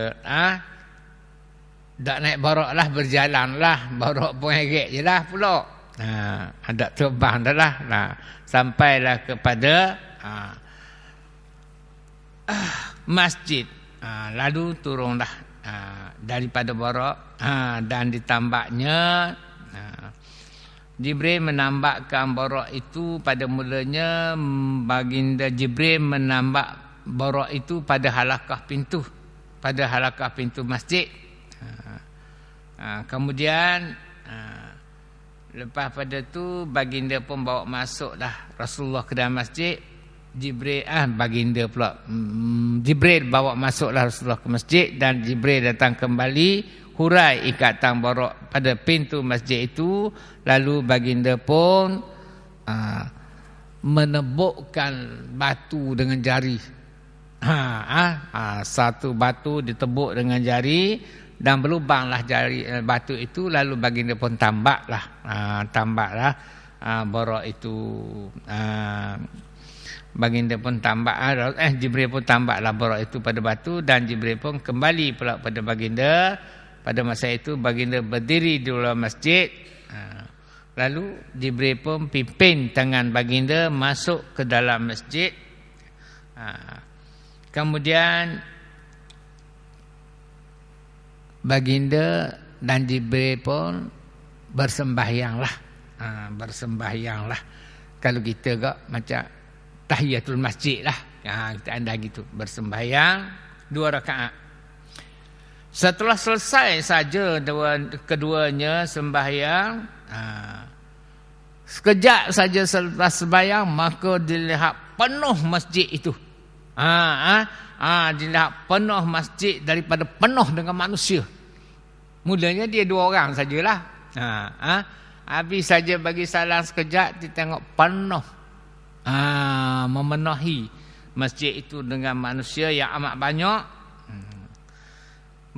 tak naik barak lah, berjalan lah. Barak pun heret je lah pula. Ada terbang dah lah. Sampailah kepada masjid. Lalu turunlah daripada barak, dan ditambaknya Jibril menambakkan barak itu. Pada mulanya baginda Jibril menambak barak itu pada halakah pintu masjid. Kemudian lepas pada tu baginda pun bawa masuklah Rasulullah ke dalam masjid. Jibril bawa masuklah Rasulullah ke masjid, dan Jibril datang kembali, hurai ikatan barak pada pintu masjid itu. Lalu baginda pun menebukkan batu dengan jari. Satu batu ditebuk dengan jari dan berlubanglah jari batu itu. Lalu baginda pun tambaklah barak itu. Baginda pun Jibril pun tambaklah barak itu pada batu, dan Jibril pun kembali pula pada baginda. Pada masa itu baginda berdiri di dalam masjid. Lalu Jibril pun pimpin tangan baginda masuk ke dalam masjid. Kemudian baginda dan Jibril pun bersembahyanglah. Kalau kita macam tahiyatul masjid lah. Kita anda gitu, bersembahyang 2 rakaat. Setelah selesai saja keduanya sembahyang, sekejap saja selepas sembahyang, maka dilihat penuh masjid itu. Dilihat penuh masjid daripada penuh dengan manusia. Mulanya dia 2 orang sajalah. Habis saja bagi salam sekejap, dia tengok penuh, memenuhi masjid itu dengan manusia yang amat banyak.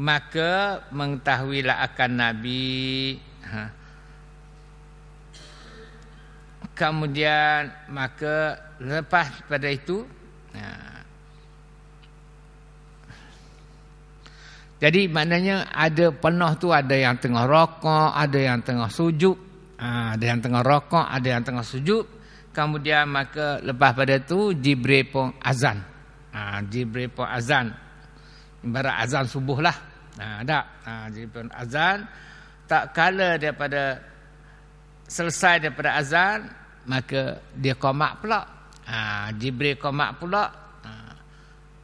Maka mengetahuilah akan Nabi. Kemudian maka lepas pada itu, jadi maknanya ada penuh tu, ada yang tengah rokok, ada yang tengah sujud, ada yang tengah rokok, ada yang tengah sujud. Kemudian maka lepas pada tu Jibril pun azan. Jibril pun azan, ibarat azan subuh lah. Jibril pun azan. Tak kala daripada selesai daripada azan, maka dia qomat pula. Jibril qomat pula.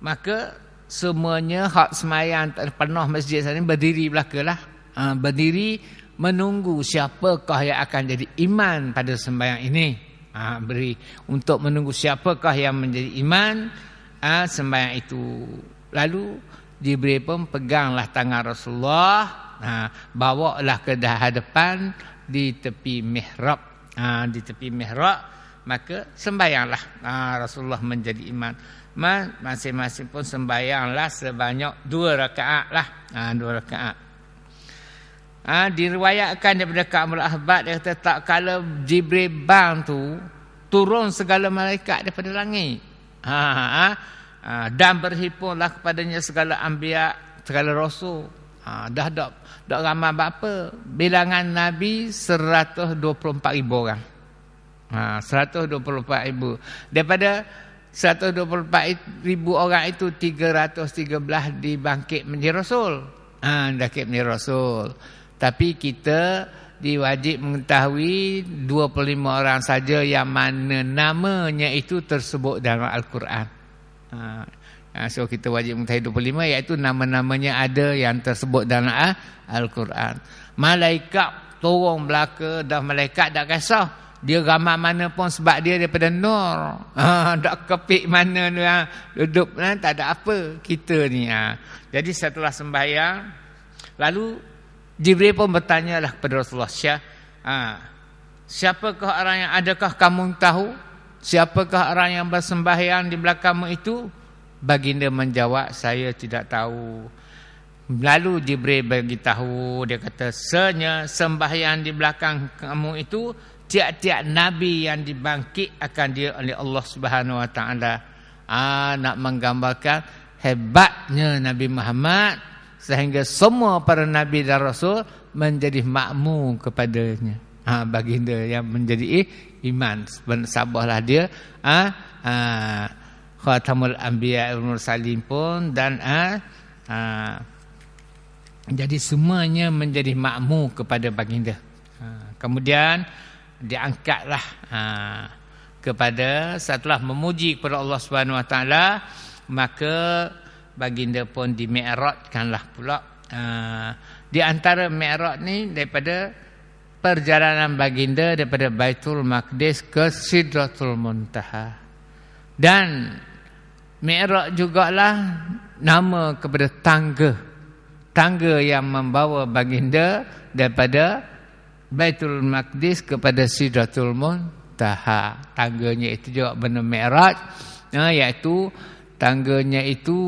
Maka semuanya hak semayang penuh masjid sana berdiri belakalah. Berdiri menunggu siapakah yang akan jadi iman pada sembahyang ini. Beri untuk menunggu siapakah yang menjadi iman sembahyang itu. Lalu Jibril pun peganglah tangan Rasulullah, bawalah ke hadapan di tepi mihrab. Di tepi mihrab, maka sembahyanglah Rasulullah menjadi imam. Masing-masing pun sembahyanglah sebanyak 2 rakaat lah. 2 rakaat. Diriwayatkan daripada Ka'ab al-Ahbar, dia kata tak kala Jibril bang tu, turun segala malaikat daripada langit. Dan berhimpunlah kepadanya segala anbiya, segala rasul. Dah ramai berapa? Bilangan Nabi 124,000 orang. 124,000. Daripada 124,000 orang itu 313 dibangkit menjadi rasul. Bangkit menjadi rasul. Tapi kita diwajib mengetahui 25 orang saja yang mana namanya itu tersebut dalam Al-Quran. So kita wajib mengetahui 25, iaitu nama-namanya ada yang tersebut dalam Al-Quran. Malaikat turun belaka, dah malaikat tak kisah dia ramai mana pun, sebab dia daripada nur. Tak kepik mana dia duduk, tak ada apa kita ni. Jadi setelah sembahyang, lalu Jibril pun bertanyalah kepada Rasulullah, siapakah orang yang, adakah kamu tahu siapakah orang yang bersembahyang di belakangmu itu? Baginda menjawab, saya tidak tahu. Lalu Jibril beritahu, dia kata, sembahyang di belakang kamu itu tiap-tiap nabi yang dibangkit akan dia oleh Allah Subhanahu Wa Taala. Nak menggambarkan hebatnya Nabi Muhammad, sehingga semua para nabi dan rasul menjadi makmum kepadanya. Baginda yang menjadi iman. Sabahlah dia Khatamul Anbiya wal Mursalin pun, dan jadi semuanya menjadi makmum kepada baginda. Kemudian diangkatlah kepada, setelah memuji kepada Allah Subhanahu Wa Taala, maka baginda pun di-mi'rajkanlah pula. Di antara mi'raj ni daripada perjalanan baginda daripada Baitul Maqdis ke Sidratul Muntaha. Dan mi'raj jugalah nama kepada tangga yang membawa baginda daripada Baitul Maqdis kepada Sidratul Muntaha. Tangganya itu juga bernama mi'raj, iaitu tangganya itu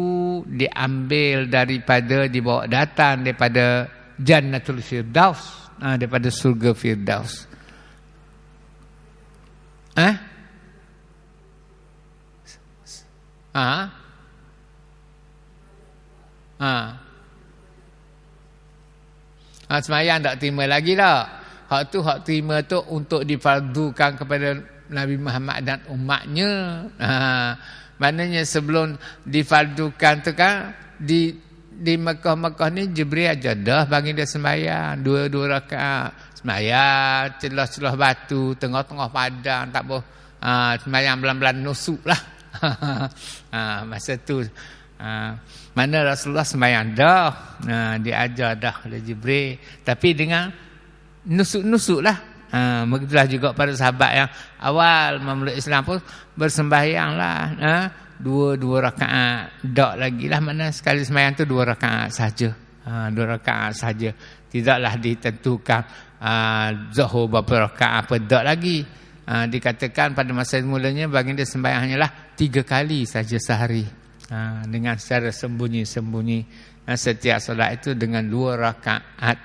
diambil dibawa datang daripada Jannatul Firdaus, daripada surga Firdaus. Semayang tak terima lagi tak? Hak terima tu untuk difardukan kepada Nabi Muhammad dan umatnya. Maknanya sebelum difardukan tu kan, di Mekah ni Jibril aja dah bagi dia sembahyang 2 rakaat. Sembahyang celah-celah batu tengah-tengah padang, tak boleh sembahyang belan-belan nusuk lah. Masa tu mana Rasulullah sembahyang dah, diajar dah oleh Jibril, tapi dengan nusuk-nusuk lah. Begitulah juga para sahabat yang awal memeluk Islam pun bersembahyang lah, 2 rakaat. Tak lagi lah, mana sekali sembahyang tu 2 rakaat saja. 2 rakaat saja. Tidaklah ditentukan zuhur berapa rakaat apa, tak lagi. Dikatakan pada masa mulanya baginda sembahyang hanyalah 3 kali saja sehari, dengan secara sembunyi-sembunyi. Setiap solat itu dengan 2 rakaat.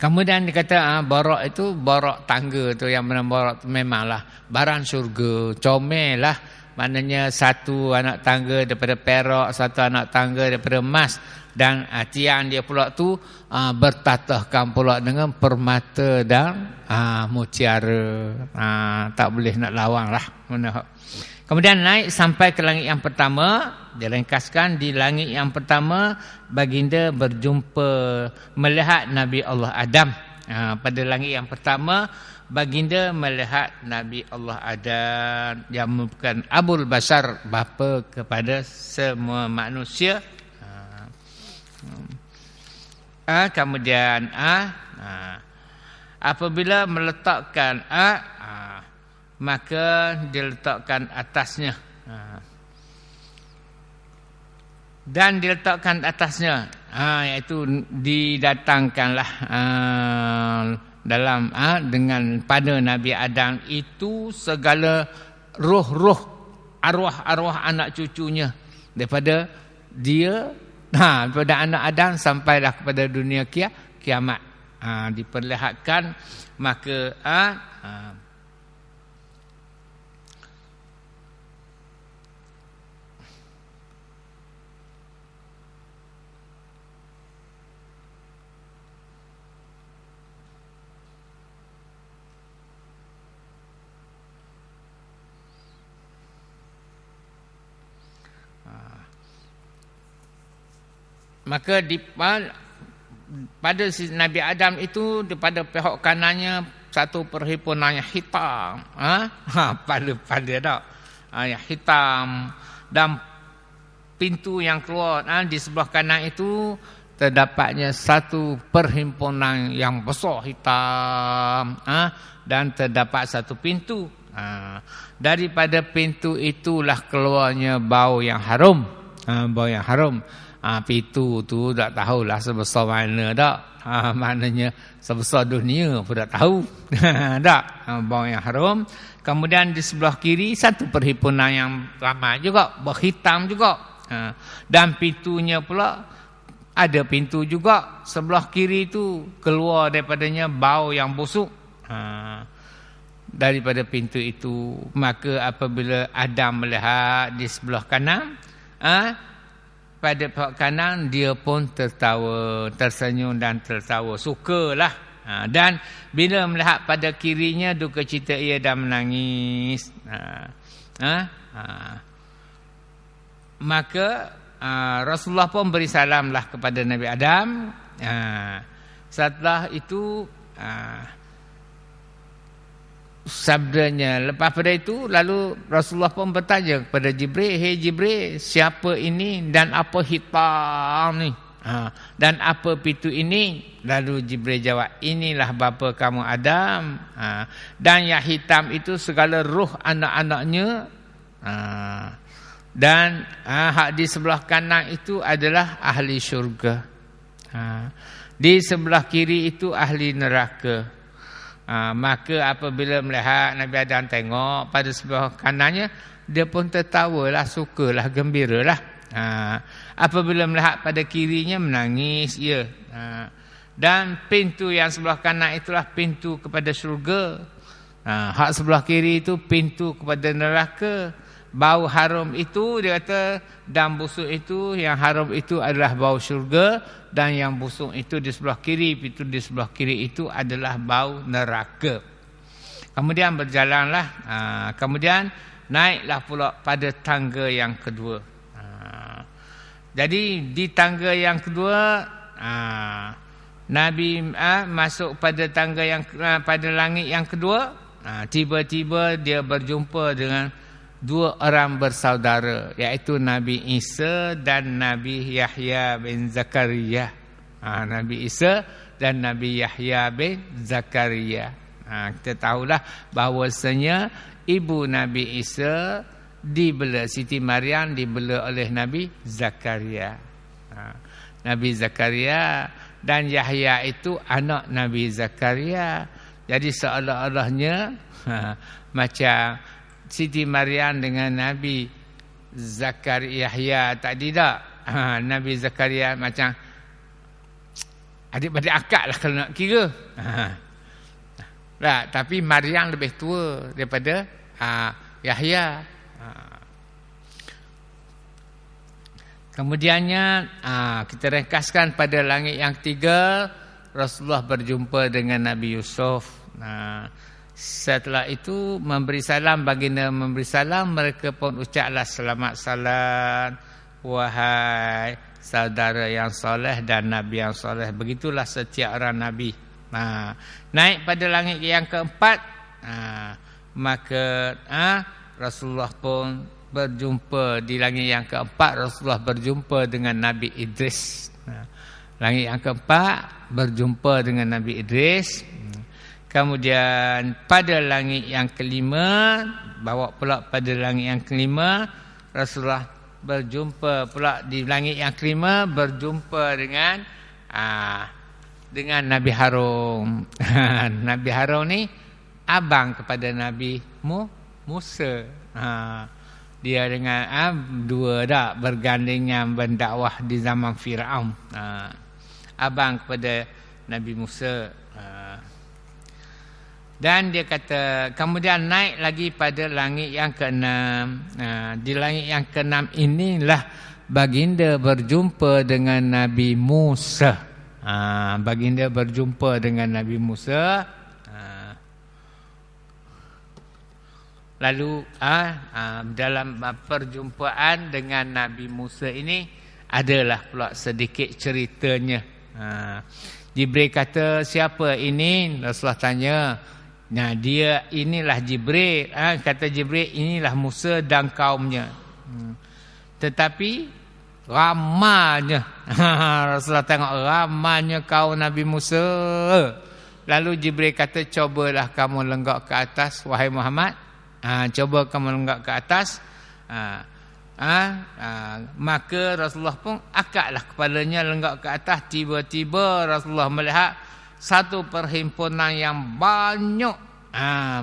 Kemudian dikata barak itu, barak tangga tu, yang benar barak tu memanglah barang syurga, comel lah. Maknanya satu anak tangga daripada perak, satu anak tangga daripada emas, dan tiang dia pula tu bertatahkan pula dengan permata dan mutiara. Tak boleh nak lawang lah. Kemudian naik sampai ke langit yang pertama. Diringkaskan, di langit yang pertama baginda berjumpa, melihat Nabi Allah Adam. Pada langit yang pertama baginda melihat Nabi Allah Adam yang merupakan Abul Bashar, bapa kepada semua manusia. Kemudian apabila meletakkan maka diletakkan atasnya, dan diletakkan atasnya, iaitu didatangkanlah dalam dengan pada Nabi Adam itu segala roh-roh, arwah-arwah anak cucunya, daripada dia, daripada anak Adam sampailah kepada dunia kiamat. Diperlihatkan, maka Maka pada Nabi Adam itu pada pihak kanannya satu perhimpunan yang hitam, pada tak, yang hitam, dan pintu yang keluar di sebelah kanan itu terdapatnya satu perhimpunan yang besar hitam, dan terdapat satu pintu. Daripada pintu itulah keluarnya bau yang harum, bau yang harum. Pintu tu tak tahulah sebesar mana tak. Maknanya sebesar dunia pun tak tahu. Tak. Bau yang harum. Kemudian di sebelah kiri satu perhimpunan yang ramai juga, berhitam juga. Dan pintunya pula ada pintu juga. Sebelah kiri itu keluar daripadanya bau yang busuk. Daripada pintu itu, maka apabila Adam melihat di sebelah kanan, pada pihak kanan dia pun tertawa, tersenyum dan tertawa, sukalah. Dan bila melihat pada kirinya, duka cita ia dan menangis. Maka Rasulullah pun beri salamlah kepada Nabi Adam. Setelah itu sabdanya, lepas pada itu lalu Rasulullah pun bertanya kepada Jibril, "Hei Jibril, siapa ini dan apa hitam ni? Dan apa pintu ini?" Lalu Jibril jawab, "Inilah bapa kamu Adam, dan yang hitam itu segala ruh anak-anaknya, dan hak di sebelah kanan itu adalah ahli syurga, di sebelah kiri itu ahli neraka." Maka apabila melihat Nabi Adam tengok pada sebelah kanannya, dia pun tertawalah, sukalah, gembiralah. Apabila melihat pada kirinya, menangis ia. Dan pintu yang sebelah kanan itulah pintu kepada syurga. Hak sebelah kiri itu pintu kepada neraka. Bau harum itu, dia kata, dan busuk itu, yang harum itu adalah bau syurga, dan yang busuk itu di sebelah kiri, pintu di sebelah kiri itu adalah bau neraka. Kemudian berjalanlah, kemudian naiklah pula pada tangga yang kedua. Jadi di tangga yang kedua, Nabi masuk pada tangga yang pada langit yang kedua. Tiba-tiba dia berjumpa dengan dua orang bersaudara, iaitu Nabi Isa dan Nabi Yahya bin Zakaria. Nabi Isa dan Nabi Yahya bin Zakaria. Kita tahulah bahawasanya ibu Nabi Isa dibela, Siti Maryam dibela oleh Nabi Zakaria. Nabi Zakaria dan Yahya itu anak Nabi Zakaria. Jadi seolah-olahnya macam Siti Maryam dengan Nabi Zakaria Yahya tadi tak. Nabi Zakaria macam adik-beradik akak lah kalau nak kira. Tapi Maryam lebih tua daripada Yahya. Kemudiannya kita ringkaskan pada langit yang ketiga, Rasulullah berjumpa dengan Nabi Yusuf. Setelah itu memberi salam, baginda memberi salam, mereka pun ucaplah selamat salam wahai saudara yang soleh dan Nabi yang soleh. Begitulah setiap orang Nabi. Naik pada langit yang keempat, maka Rasulullah pun berjumpa di langit yang keempat. Rasulullah berjumpa dengan Nabi Idris. Langit yang keempat berjumpa dengan Nabi Idris. Kemudian pada langit yang kelima, bawa pula pada langit yang kelima, Rasulullah berjumpa pula di langit yang kelima, berjumpa dengan Nabi Harun. Nabi Harun ni abang kepada Nabi Musa. Dia dengan dua dah bergandingnya berdakwah di zaman Firaun. Abang kepada Nabi Musa. Dan dia kata, kemudian naik lagi pada langit yang keenam. Di langit yang keenam inilah baginda berjumpa dengan Nabi Musa. Baginda berjumpa dengan Nabi Musa. Lalu dalam perjumpaan dengan Nabi Musa ini, adalah pula sedikit ceritanya. Jibril kata, siapa ini? Rasulullah tanya. Nah, dia inilah Jibril. Kata Jibril, inilah Musa dan kaumnya. Tetapi ramanya Rasulullah tengok ramanya kaum Nabi Musa. Lalu Jibril kata, cobalah kamu lenggak ke atas, wahai Muhammad. Coba kamu lenggak ke atas. Maka Rasulullah pun akaklah kepalanya lenggak ke atas. Tiba-tiba Rasulullah melihat satu perhimpunan yang banyak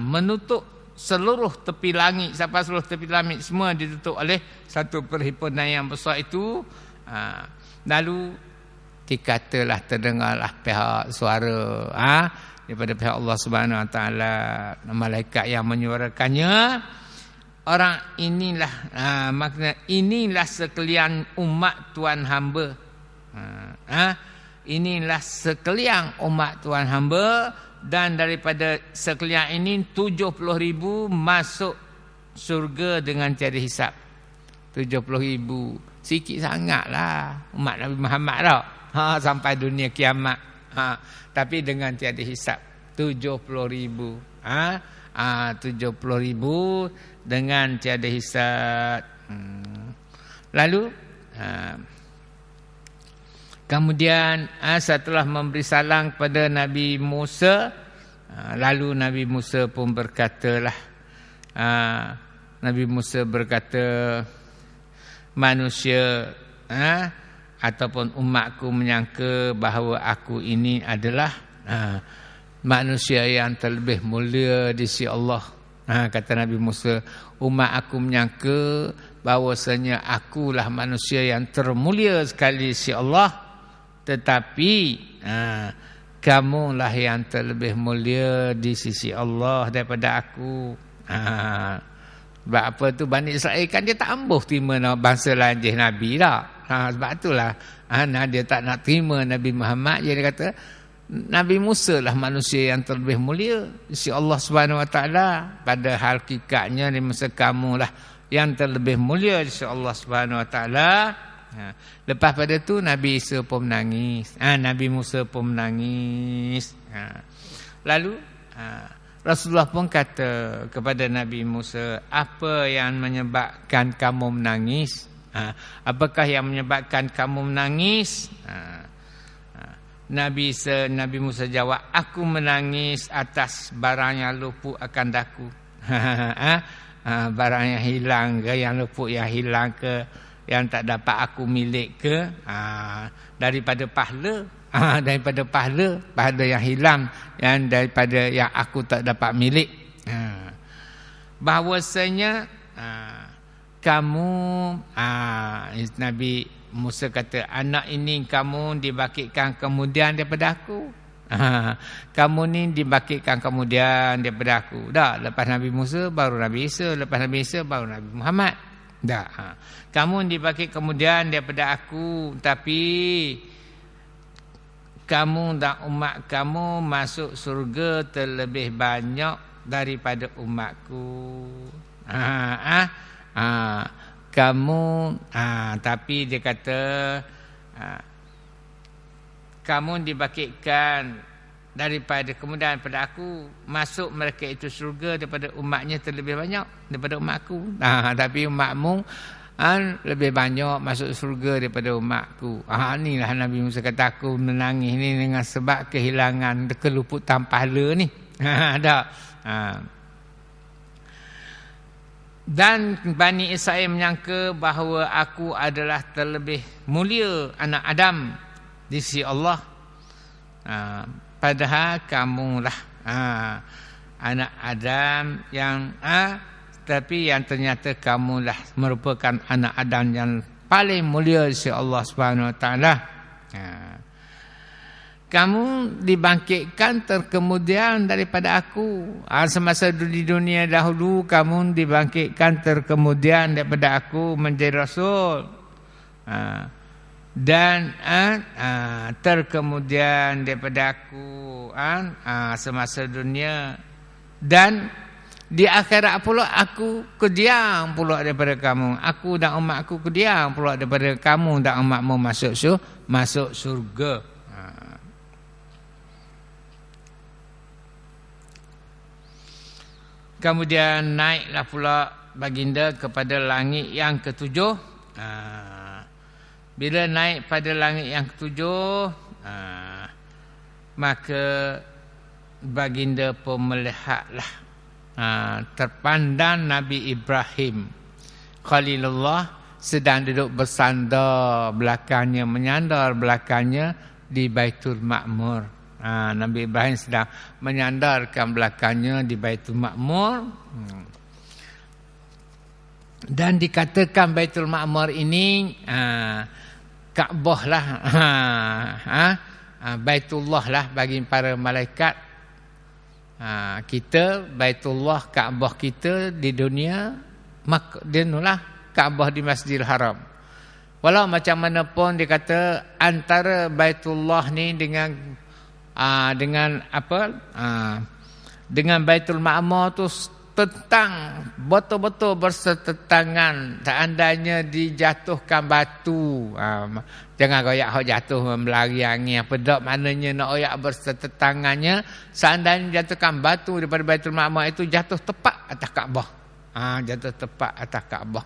menutup seluruh tepi langit. Sampai seluruh tepi langit semua ditutup oleh satu perhimpunan yang besar itu. Lalu dikatalah, terdengarlah pihak suara daripada pihak Allah Subhanahu Wa Taala, malaikat yang menyuarakannya. Orang inilah makna inilah sekalian umat Tuhan hamba. Inilah sekalian umat Tuhan hamba, dan daripada sekalian ini 70,000 masuk surga dengan tiada hisap. 70,000 sikit sangatlah umat Nabi Muhammad dah. Sampai dunia kiamat. Tapi dengan tiada hisap 70,000. 70,000 dengan tiada hisab. Lalu kemudian setelah memberi salam kepada Nabi Musa, lalu Nabi Musa pun berkatalah, Nabi Musa berkata, manusia ataupun umatku menyangka bahawa aku ini adalah manusia yang terlebih mulia di sisi Allah. Kata Nabi Musa, umat aku menyangka bahawasanya akulah manusia yang termulia sekali di sisi Allah, tetapi kamulah yang terlebih mulia di sisi Allah daripada aku. Sebab apa tu, Bani Israel kan dia tak ambuh terima bangsa lain je Nabi dah. Sebab itulah dia tak nak terima Nabi Muhammad. Jadi dia kata Nabi Musa lah manusia yang terlebih mulia di sisi Allah Subhanahu Wa Taala. Pada hakikatnya Nabi Musa kamu lah yang terlebih mulia di sisi Allah Subhanahu Wa Taala. Lepas pada tu Nabi Isa pun menangis. Nabi Musa pun menangis. Lalu Rasulullah pun kata kepada Nabi Musa, apa yang menyebabkan kamu menangis? Apakah yang menyebabkan kamu menangis? Nabi Musa jawab, aku menangis atas barang yang luput akan daku. Barang yang hilang ke, yang luput yang hilang ke, yang tak dapat aku milik ke, daripada pahala, daripada pahala yang hilang, yang daripada yang aku tak dapat milik. Bahawasanya kamu, Nabi Musa kata, anak ini kamu dibangkitkan kemudian daripada aku. Kamu ni dibangkitkan kemudian daripada aku. Dah, lepas Nabi Musa baru Nabi Isa, lepas Nabi Isa baru Nabi Muhammad. Dah. Kamu dibangkit kemudian daripada aku, tapi kamu dan umat kamu masuk surga terlebih banyak daripada umatku. Kamu, tapi dia kata, kamu dibangkitkan daripada kemudian daripada aku, masuk mereka itu surga daripada umatnya terlebih banyak daripada umatku. Tapi umatmu lebih banyak masuk surga daripada umatku. Inilah Nabi Musa kata, aku menangis ni dengan sebab kehilangan keluputan pahala ni. Dan Bani Israel menyangka bahawa aku adalah terlebih mulia anak Adam di sisi Allah. Padahal kamulah anak Adam yang tapi yang ternyata kamulah merupakan anak Adam yang paling mulia di sisi Allah Subhanahu Wa Taala. Kamu dibangkitkan terkemudian daripada aku. Semasa di dunia dahulu kamu dibangkitkan terkemudian daripada aku menjadi Rasul. Dan terkemudian daripada aku semasa dunia. Dan Di akhirat pula aku kediam pula daripada kamu. Aku dan umat aku kediam pula daripada kamu dan umatmu masuk syurga. Kemudian naiklah pula baginda kepada langit yang ketujuh. Bila naik pada langit yang ketujuh, maka baginda pun melihatlah terpandang Nabi Ibrahim Khalilullah sedang duduk bersandar belakangnya, menyandar belakangnya di Baitul Ma'mur. Nabi Ibrahim sedang menyandarkan belakangnya di Baitul Ma'mur. Dan dikatakan Baitul Ma'mur ini Kaabah lah, Baitullah lah bagi para malaikat. Kita Baitullah, Kaabah kita di dunia, dia nulah Kaabah di Masjidil Haram. Walau macam mana pun dia kata antara Baitullah ni dengan dengan Baitul Ma'mur tu tentang betul-betul bersetetangan. Seandainya dijatuhkan batu, jangan royak hok jatuh melari angin apa dak, maknanya nak royak bersetetangannya. Seandainya dijatuhkan batu daripada Baitul Ma'mur itu jatuh tepat atas Kaabah. Jatuh tepat atas Kaabah.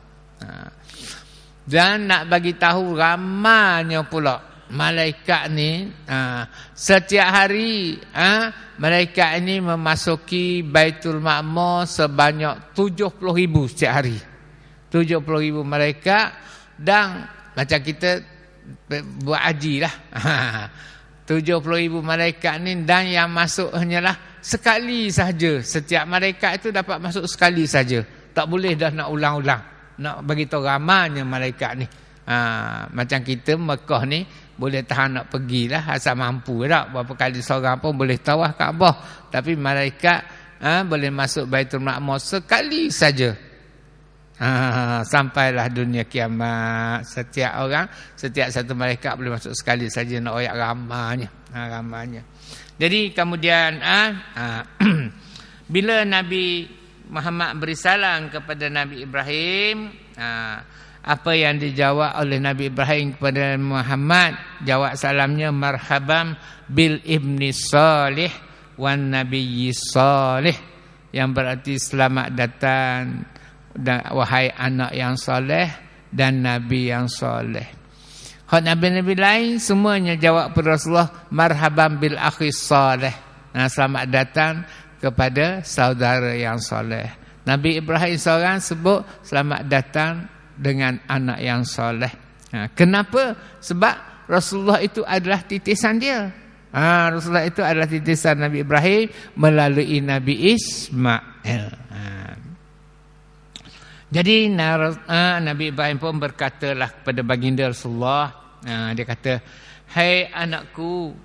Dan nak bagi tahu ramanya pula malaikat ni, setiap hari malaikat ini memasuki Baitul Ma'mur sebanyak 70,000 setiap hari. 70,000 malaikat. Dan macam kita buat haji lah, 70,000 malaikat ni, dan yang masuk hanyalah sekali saja. Setiap malaikat itu dapat masuk sekali saja, tak boleh dah nak ulang-ulang. Nak bagi tahu ramanya malaikat ni. Macam kita Mekah ni boleh tahan nak pergilah asal mampu tak, berapa kali seorang pun boleh tawaf Kaabah. Tapi malaikat boleh masuk Baitul Ma'mur sekali saja. Sampailah dunia kiamat, setiap orang, setiap satu malaikat boleh masuk sekali saja. Nak royak ramanya. Jadi kemudian bila Nabi Muhammad beri salam kepada Nabi Ibrahim, apa yang dijawab oleh Nabi Ibrahim kepada Muhammad, jawab salamnya marhaban bil ibni salih wan nabiyyi salih, yang berarti selamat datang wahai anak yang soleh dan nabi yang soleh. Hak nabi-nabi lain semuanya jawab kepada Rasulullah marhaban bil akhi salih, selamat datang kepada saudara yang soleh. Nabi Ibrahim seorang sebut selamat datang dengan anak yang soleh. Kenapa? Sebab Rasulullah itu adalah titisan dia. Rasulullah itu adalah titisan Nabi Ibrahim melalui Nabi Ismail. Jadi Nabi Ibrahim pun berkatalah kepada baginda Rasulullah, dia kata, hai anakku,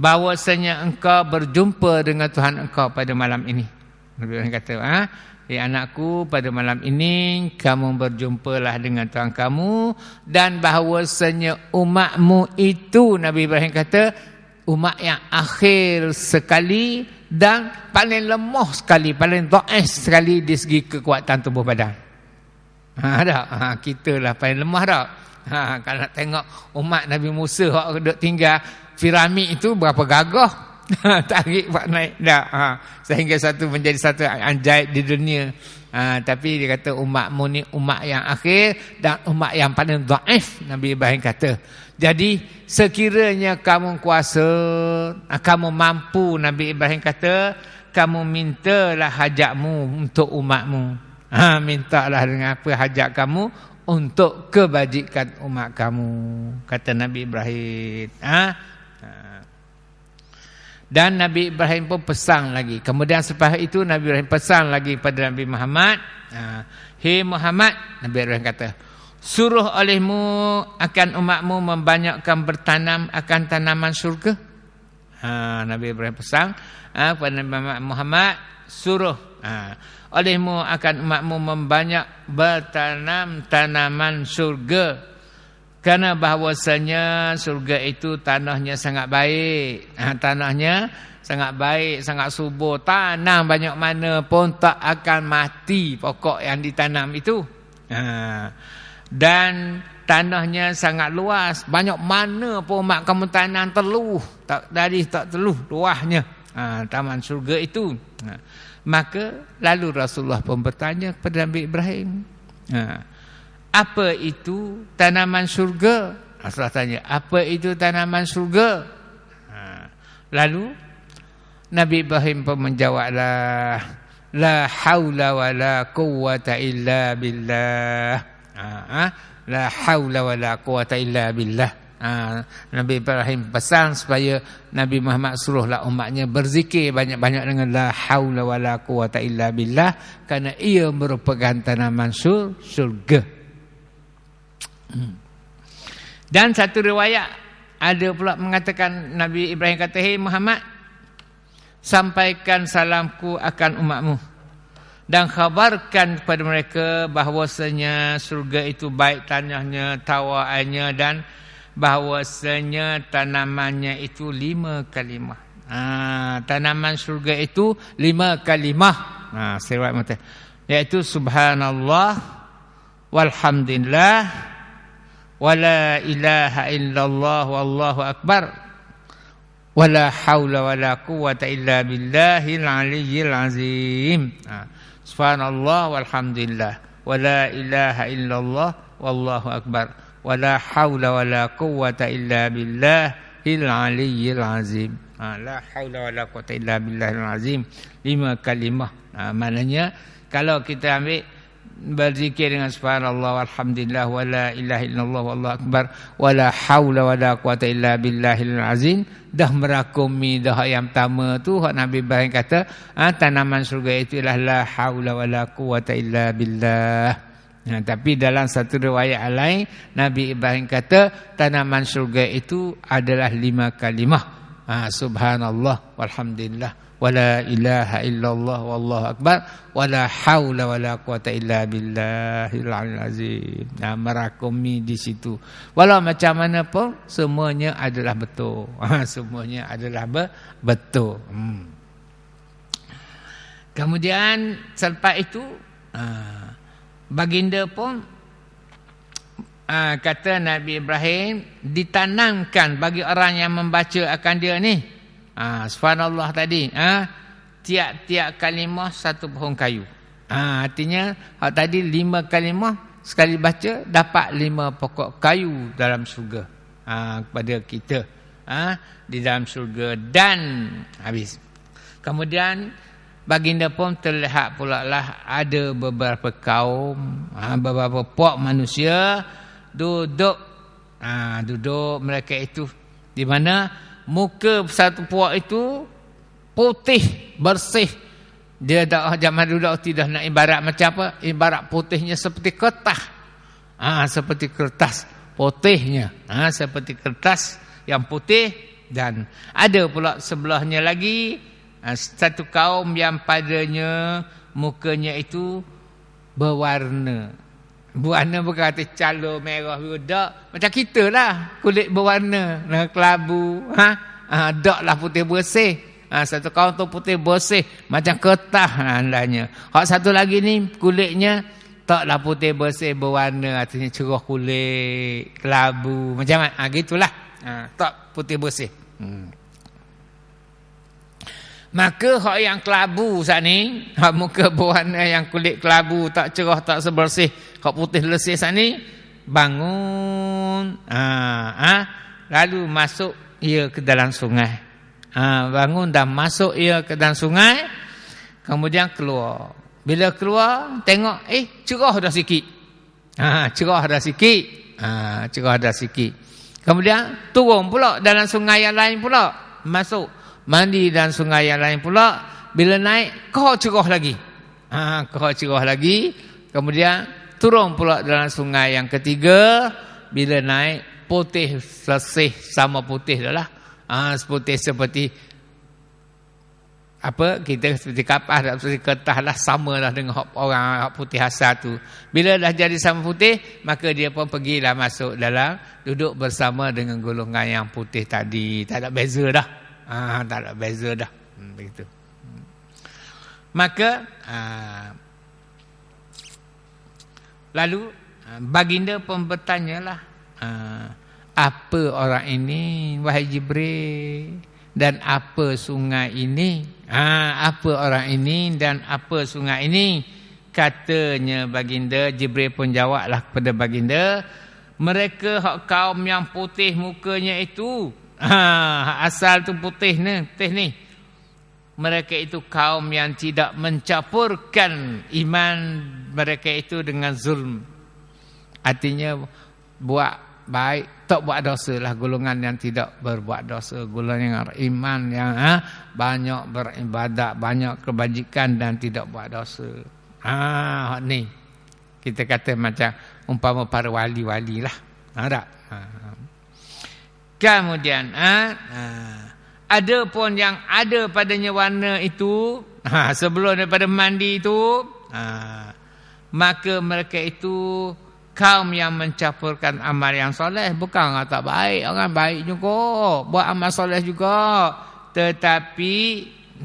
bahwasanya engkau berjumpa dengan Tuhan engkau pada malam ini. Nabi Ibrahim kata, anakku, pada malam ini kamu berjumpalah dengan Tuhan kamu, dan bahawasanya umatmu itu, Nabi Ibrahim kata, umat yang akhir sekali dan paling lemah sekali, paling dhaif sekali di segi kekuatan tubuh badan. Kita lah paling lemah dah. Kalau nak tengok umat Nabi Musa yang duduk tinggal piramid itu berapa gagah. Tarik buat naik dah, sehingga satu menjadi satu ajaib di dunia. Tapi dia kata umatmu ni umat yang akhir dan umat yang paling dhaif, Nabi Ibrahim kata. Jadi sekiranya kamu kuasa, kamu mampu, Nabi Ibrahim kata, kamu mintalah hajatmu untuk umatmu. Mintalah dengan apa hajat kamu untuk kebajikan umat kamu, kata Nabi Ibrahim. Dan Nabi Ibrahim pun pesan lagi. Kemudian selepas itu Nabi Ibrahim pesan lagi pada Nabi Muhammad. Hei Muhammad, Nabi Ibrahim kata, suruh olehmu akan umatmu membanyakkan bertanam akan tanaman syurga. Nabi Ibrahim pesan kepada Nabi Muhammad, suruh olehmu akan umatmu membanyak bertanam tanaman syurga. Kerana bahawasanya surga itu tanahnya sangat baik. Tanahnya sangat baik, sangat subur. Tanam banyak mana pun tak akan mati pokok yang ditanam itu. Dan tanahnya sangat luas. Banyak mana pun mak kamu tanam teluh. Tak teluh luahnya. Taman syurga itu. Maka lalu Rasulullah pun bertanya kepada Nabi Ibrahim. Apa itu tanaman syurga? Rasulullah tanya, apa itu tanaman syurga? Lalu Nabi Ibrahim pun menjawablah, la haula wa la quwwata illa billah. La haula wa la quwwata illa billah. Nabi Ibrahim pesan supaya Nabi Muhammad suruhlah umatnya berzikir banyak-banyak dengan la haula wa la quwwata illa billah, kerana ia merupakan tanaman syurga. Dan satu riwayat ada pula mengatakan, Nabi Ibrahim kata, "Hei Muhammad, sampaikan salamku akan umatmu dan khabarkan kepada mereka bahawasanya surga itu baik tanahnya, tawa airnya, dan bahawasanya tanamannya itu 5 kalimah." Tanaman surga itu 5 kalimah. Riwayat mata, iaitu subhanallah walhamdulillah wala ilaha illallah wallahu akbar wala haula wala quwwata illa billahil aliyyil azim. Subhanallah walhamdulillah wala ilaha illallah wallahu akbar wala haula wala quwwata illa billahil aliyyil azim. La haula wala quwwata illa billahil azim. 5 kalimah. Maknanya kalau kita ambil berzikir dengan subhanallah walhamdulillah wala ilaha illallah wallahu akbar wala haula wala quwata illa billahil azim, dah merakumi dah yang pertama tu hak Nabi Ibrahim kata, tanaman surga itu ialah la haula wala quwata illa billah. Tapi dalam satu riwayat lain Nabi Ibrahim kata tanaman surga itu adalah 5 kalimah. Subhanallah walhamdulillah wala ilaha illallah wallahu akbar wala haula wala quwata illa billahil azim. Merakumi di situ. Walau macam mana pun semuanya adalah betul. Semuanya adalah betul. Kemudian selepas itu baginda pun kata Nabi Ibrahim, ditanamkan bagi orang yang membaca akan dia ni subhanallah tadi, tiap-tiap kalimah 1 pohon kayu. Artinya tadi 5 kalimah sekali baca dapat 5 pokok kayu dalam syurga kepada kita di dalam syurga. Dan habis. Kemudian baginda pun terlihat pula lah ada beberapa kaum, beberapa puak manusia duduk mereka itu, di mana muka satu puak itu putih bersih. Dia dah zaman dulu tidak nak ibarat macam apa, ibarat putihnya seperti kertas. Seperti kertas putihnya, seperti kertas yang putih. Dan ada pula sebelahnya lagi satu kaum yang padanya mukanya itu berwarna. Berwarna bukan kata calo merah budak. Macam kita lah. Kulit berwarna. Kelabu. Dak lah putih bersih. Satu kaum tu putih bersih. Macam kertas andanya. Hak satu lagi ni kulitnya taklah putih bersih berwarna. Artinya cerah kulit. Kelabu. Macam mana? Gitulah. Tak putih bersih. Maka hak yang kelabu saat ni, hak muka berwarna yang kulit kelabu, tak cerah, tak sebersih, hak putih lesih saat ni, bangun, lalu masuk ia ke dalam sungai. Bangun dan masuk ia ke dalam sungai, kemudian keluar. Bila keluar, tengok, cerah dah sikit. Cerah dah sikit. Kemudian turun pula dalam sungai yang lain pula, masuk. Mandi dan sungai yang lain pula. Bila naik, kau cerah lagi. Kemudian turun pula dalam sungai yang ketiga. Bila naik, putih bersih, sama putih dah lah. Putih seperti apa, kita seperti kapas, seperti kertas lah, sama lah dengan orang putih asal tu. Bila dah jadi sama putih, maka dia pun pergilah masuk dalam, duduk bersama dengan golongan yang putih tadi. Tak ada beza dah. Tak ada beza dah. Begitu. Maka lalu baginda pun bertanyalah, apa orang ini wahai Jibril, dan apa sungai ini? Apa orang ini dan apa sungai ini? Katanya baginda, Jibril pun jawablah kepada baginda, mereka hak kaum yang putih mukanya itu, asal tu putih ni. Mereka itu kaum yang tidak mencampurkan iman mereka itu dengan zulm. Artinya buat baik, tak buat dosa lah. Golongan yang tidak berbuat dosa, golongan yang iman, yang banyak beribadat, banyak kebajikan dan tidak buat dosa. Ni kita kata macam umpama para wali-wali lah. Tak? Kemudian ada pun yang ada padanya warna itu, sebelum daripada mandi itu, maka mereka itu kaum yang mencampurkan amal yang soleh. Bukan tak baik, orang baik juga, buat amal soleh juga, tetapi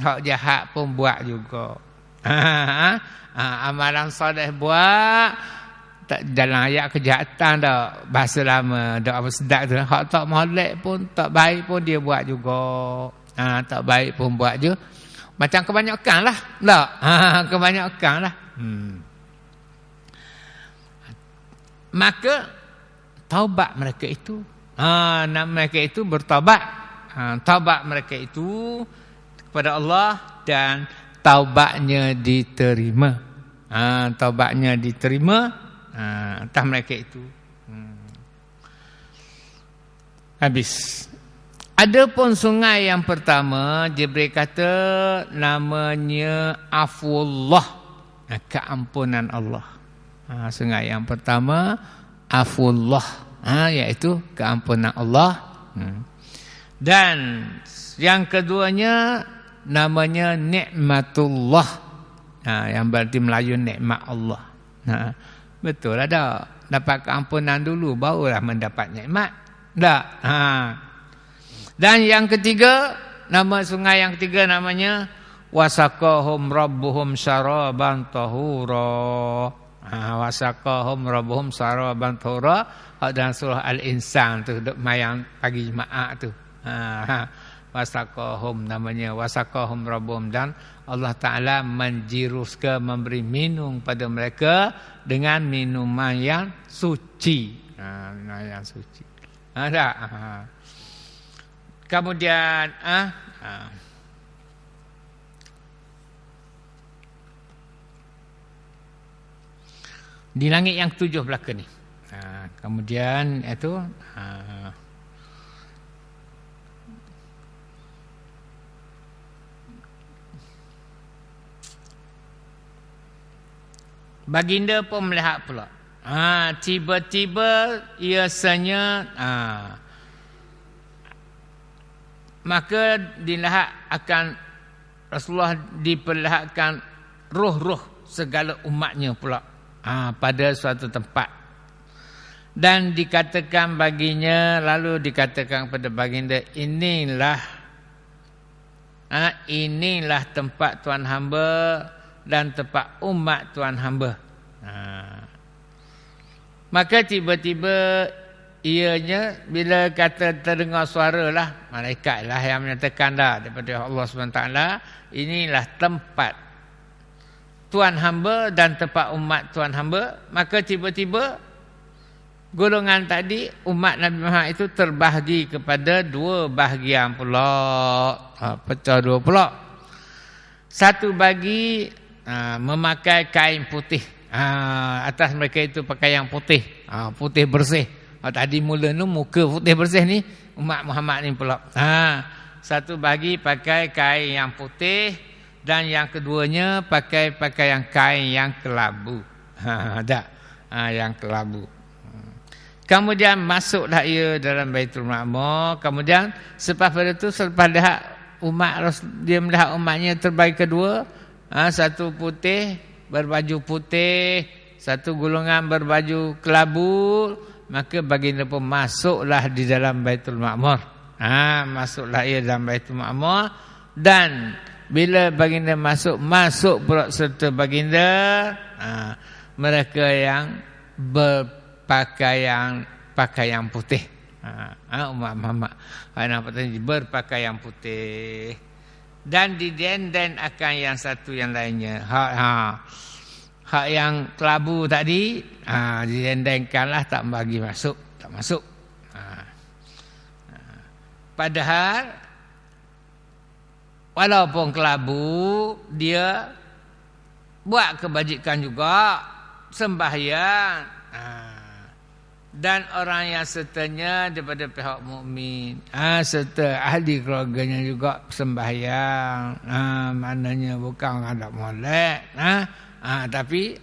hak jahat pun buat juga. Amalan soleh buat, tak dalam ayat kejahatan dah, bahasa lama dah, apa sedap tu. Hak tak molek pun, tak baik pun dia buat juga. Tak baik pun buat je. Macam kebanyakan lah. Tak? Kebanyakan lah. Maka taubat mereka itu, mereka itu bertaubat. Taubat mereka itu kepada Allah dan taubatnya diterima. Taubatnya diterima atas mereka itu. Habis. Adapun sungai yang pertama, Jibril kata namanya Afullah, keampunan Allah. Sungai yang pertama Afullah, iaitu keampunan Allah. Dan yang keduanya namanya Nikmatullah, yang berarti Melayu nikmat Allah. Betul lah tak? Dapat keampunan dulu barulah mendapat nikmat. Tak? Dan yang ketiga, nama sungai yang ketiga namanya Wasaqahum Rabbuhum Syaraban Tahura. Wasaqahum Rabbuhum Syaraban Tahura. Dalam surah Al-Insan tu, duk mayang pagi Jumaat tu. Wasaqahum namanya, Wasaqahum Rabbuhum, dan Allah Ta'ala menjiruskan, memberi minum pada mereka dengan minuman yang suci. Minuman yang suci. Tak? Kemudian di langit yang 7 belaka ni. Kemudian itu baginda pun melihat pula. Tiba-tiba iasanya maka dilihat akan Rasulullah diperlihatkan roh-roh segala umatnya pula pada suatu tempat. Dan dikatakan baginya, lalu dikatakan kepada baginda, inilah tempat Tuhan hamba dan tempat umat Tuhan hamba. Maka tiba-tiba ianya bila kata terdengar suara lah, malaikat lah yang menyatakan dah daripada Allah SWT, inilah tempat Tuhan hamba dan tempat umat Tuhan hamba. Maka tiba-tiba golongan tadi, umat Nabi Muhammad itu terbahagi kepada dua bahagian pula, pecah dua pula. Satu bagi memakai kain putih, atas mereka itu pakai yang putih, putih bersih. Tadi mula tu muka putih bersih ni umat Muhammad ni pula. Satu bagi pakai kain yang putih, dan yang keduanya pakai yang kain yang kelabu. Yang kelabu. Kemudian masuklah ia dalam Baitul Ma'mur. Kemudian selepas pada itu, selepas lihat umat, dia melihat umatnya terbagi kedua, satu putih berbaju putih, satu golongan berbaju kelabu. Maka baginda pun masuklah di dalam Baitul Ma'mur. Masuklah ia dalam Baitul Ma'mur. Dan bila baginda masuk pula serta baginda mereka yang pakaian putih. Umat Muhammad berpakaian putih. Dan didenden akan yang satu yang lainnya. Hak yang kelabu tadi didendenkanlah, tak bagi masuk, tak masuk. Padahal walaupun kelabu, dia buat kebajikan juga, sembahyang. Dan orang yang sertanya daripada pihak mukmin, serta ahli keluarganya juga sembahyang. Maknanya bukan ada molek. Tapi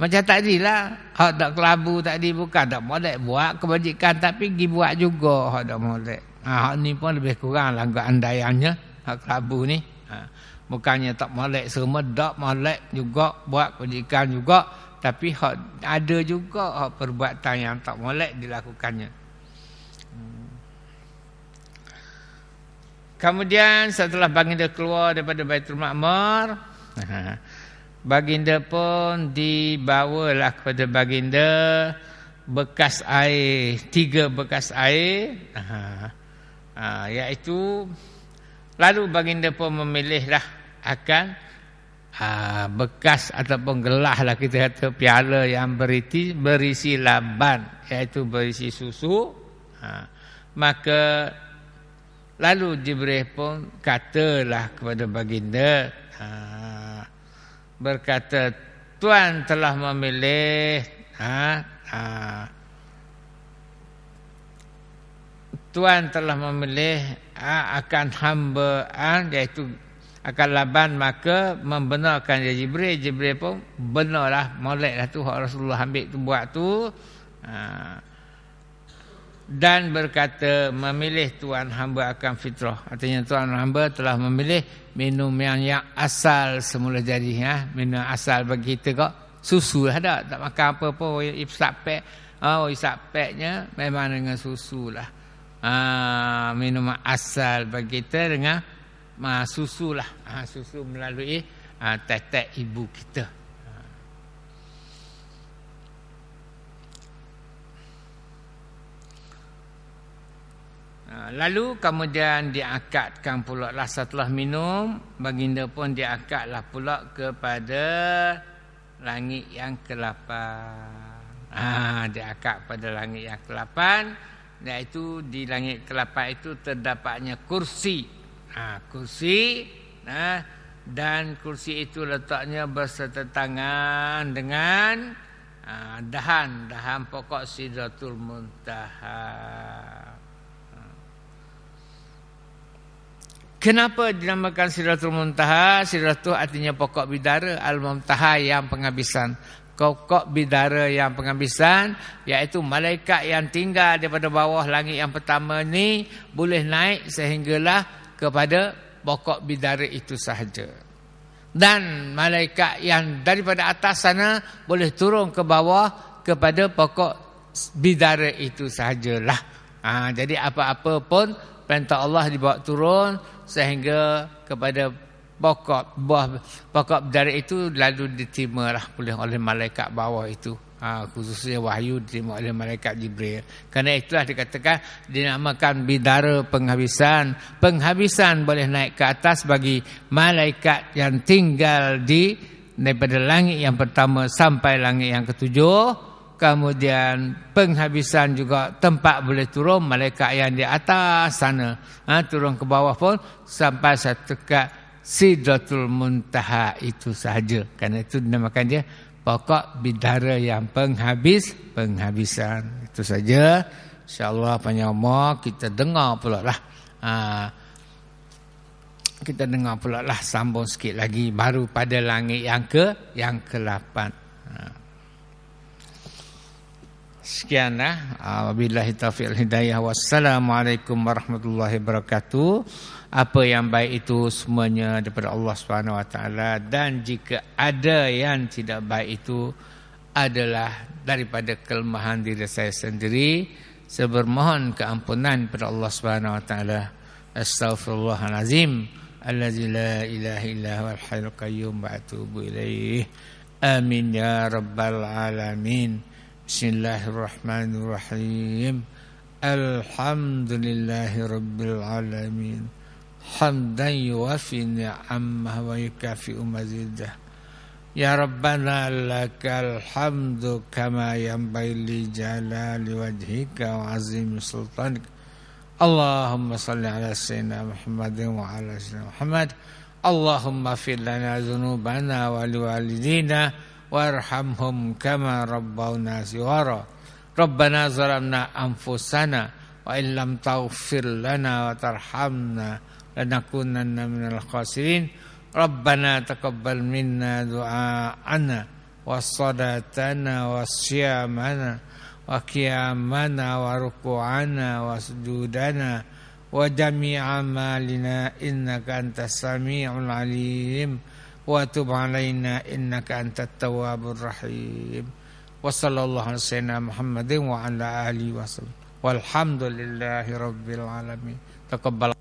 macam tadilah, hak tak kelabu tadi bukan tak molek, buat kebajikan tapi pergi buat juga hak tak molek. Hak ni pun lebih kurang lah andaiannya, hak kelabu ni. Bukannya tak molek semua, tak molek juga, buat kebajikan juga, tapi hak ada juga hak perbuatan yang tak molek dilakukannya. Kemudian setelah baginda keluar daripada Baitul Ma'mur, baginda pun dibawalah kepada baginda bekas air, 3 bekas air, iaitu lalu baginda pun memilihlah akan bekas ataupun gelas lah, kita kata piala yang berisi laban, iaitu berisi susu. Maka lalu Jibril pun katalah kepada baginda, berkata, Tuan telah memilih Tuan telah memilih akan hambaan, iaitu akan laban, maka membenarkan dia Jibril. Jibril pun benarlah, moleklah tu hak Rasulullah ambil tu, buat tu. Dan berkata, memilih Tuan hamba akan fitrah. Artinya Tuan hamba telah memilih minum yang asal semula jadi. Minum asal bagi kita kok susu lah, tak makan apa-apa. Isap peknya memang dengan susu lah. Minuman asal bagi kita dengan susu lah. Susu melalui tetek ibu kita. Lalu kemudian diangkatkan pula lah setelah minum, baginda pun diangkatlah pula kepada langit yang ke-8. Diangkat pada langit yang ke-8, iaitu di langit ke-8 itu terdapatnya kursi. Kursi, dan kursi itu letaknya bersetentangan dengan dahan pokok Sidratul Muntaha. Kenapa dinamakan Sidratul Muntaha? Sidratul artinya pokok bidara, Al-Muntaha yang penghabisan. Pokok bidara yang penghabisan, iaitu malaikat yang tinggal daripada bawah langit yang pertama ni boleh naik sehinggalah kepada pokok bidara itu sahaja. Dan malaikat yang daripada atas sana boleh turun ke bawah kepada pokok bidara itu sahajalah. Jadi apa-apa pun perintah Allah dibawa turun sehingga kepada pokok bidara itu lalu diterimalah oleh malaikat bawah itu. Khususnya wahyu diterima oleh malaikat Jibril. Kerana itulah dikatakan dinamakan bidara penghabisan. Penghabisan boleh naik ke atas bagi malaikat yang tinggal daripada langit yang pertama sampai langit yang ketujuh. Kemudian penghabisan juga tempat boleh turun malaikat yang di atas sana. Turun ke bawah pun sampai satu dekat Sidratul Muntaha itu sahaja. Kerana itu dinamakan dia pokok bidara yang penghabisan. Itu saja. InsyaAllah panjang umur kita dengar pula lah. Kita dengar pula lah, sambung sikit lagi baru pada langit yang ke-8. Sekianlah. Wabillahi taufiq hidayah. Wassalamualaikum warahmatullahi wabarakatuh. Apa yang baik itu semuanya daripada Allah SWT, dan jika ada yang tidak baik itu adalah daripada kelemahan diri saya sendiri. sebermohon keampunan pada Allah Subhanahu wa taala. Astaghfirullahalazim allazi la ilaha illa huwal hayyul qayyum wa atubu ilaih. Amin ya rabbal alamin. Bismillahirrahmanirrahim. Alhamdulillahi rabbil alamin. Hamdan yuwafi ni'amah wa yukafi'u mazidah. Ya Rabbana lakal hamdu kama yanbaghi li jalali wajhika wa azimi sultanik. Allahumma salli ala sayyidina Muhammadin wa ala sayyidina Muhammad. Allahumma fir lana dhunubana wa liwalidina warhamhum kama rabbawna shighara. Rabbana zalamna anfusana wa illam taghfir lana wa tarhamna lanakunanna minal khasirin. Rabbana taqabbal minna du'aana wa salatana wa siyamana wa qiyamana wa ruku'ana wa sujudana wa jami'a amalina innaka antas sami'ul alim wa tub alaina innaka antat tawwabur rahim. Wa sallallahu ala sayyidina Muhammadin wa ala alihi wa sallam. Walhamdulillahi rabbil alamin. Taqabbal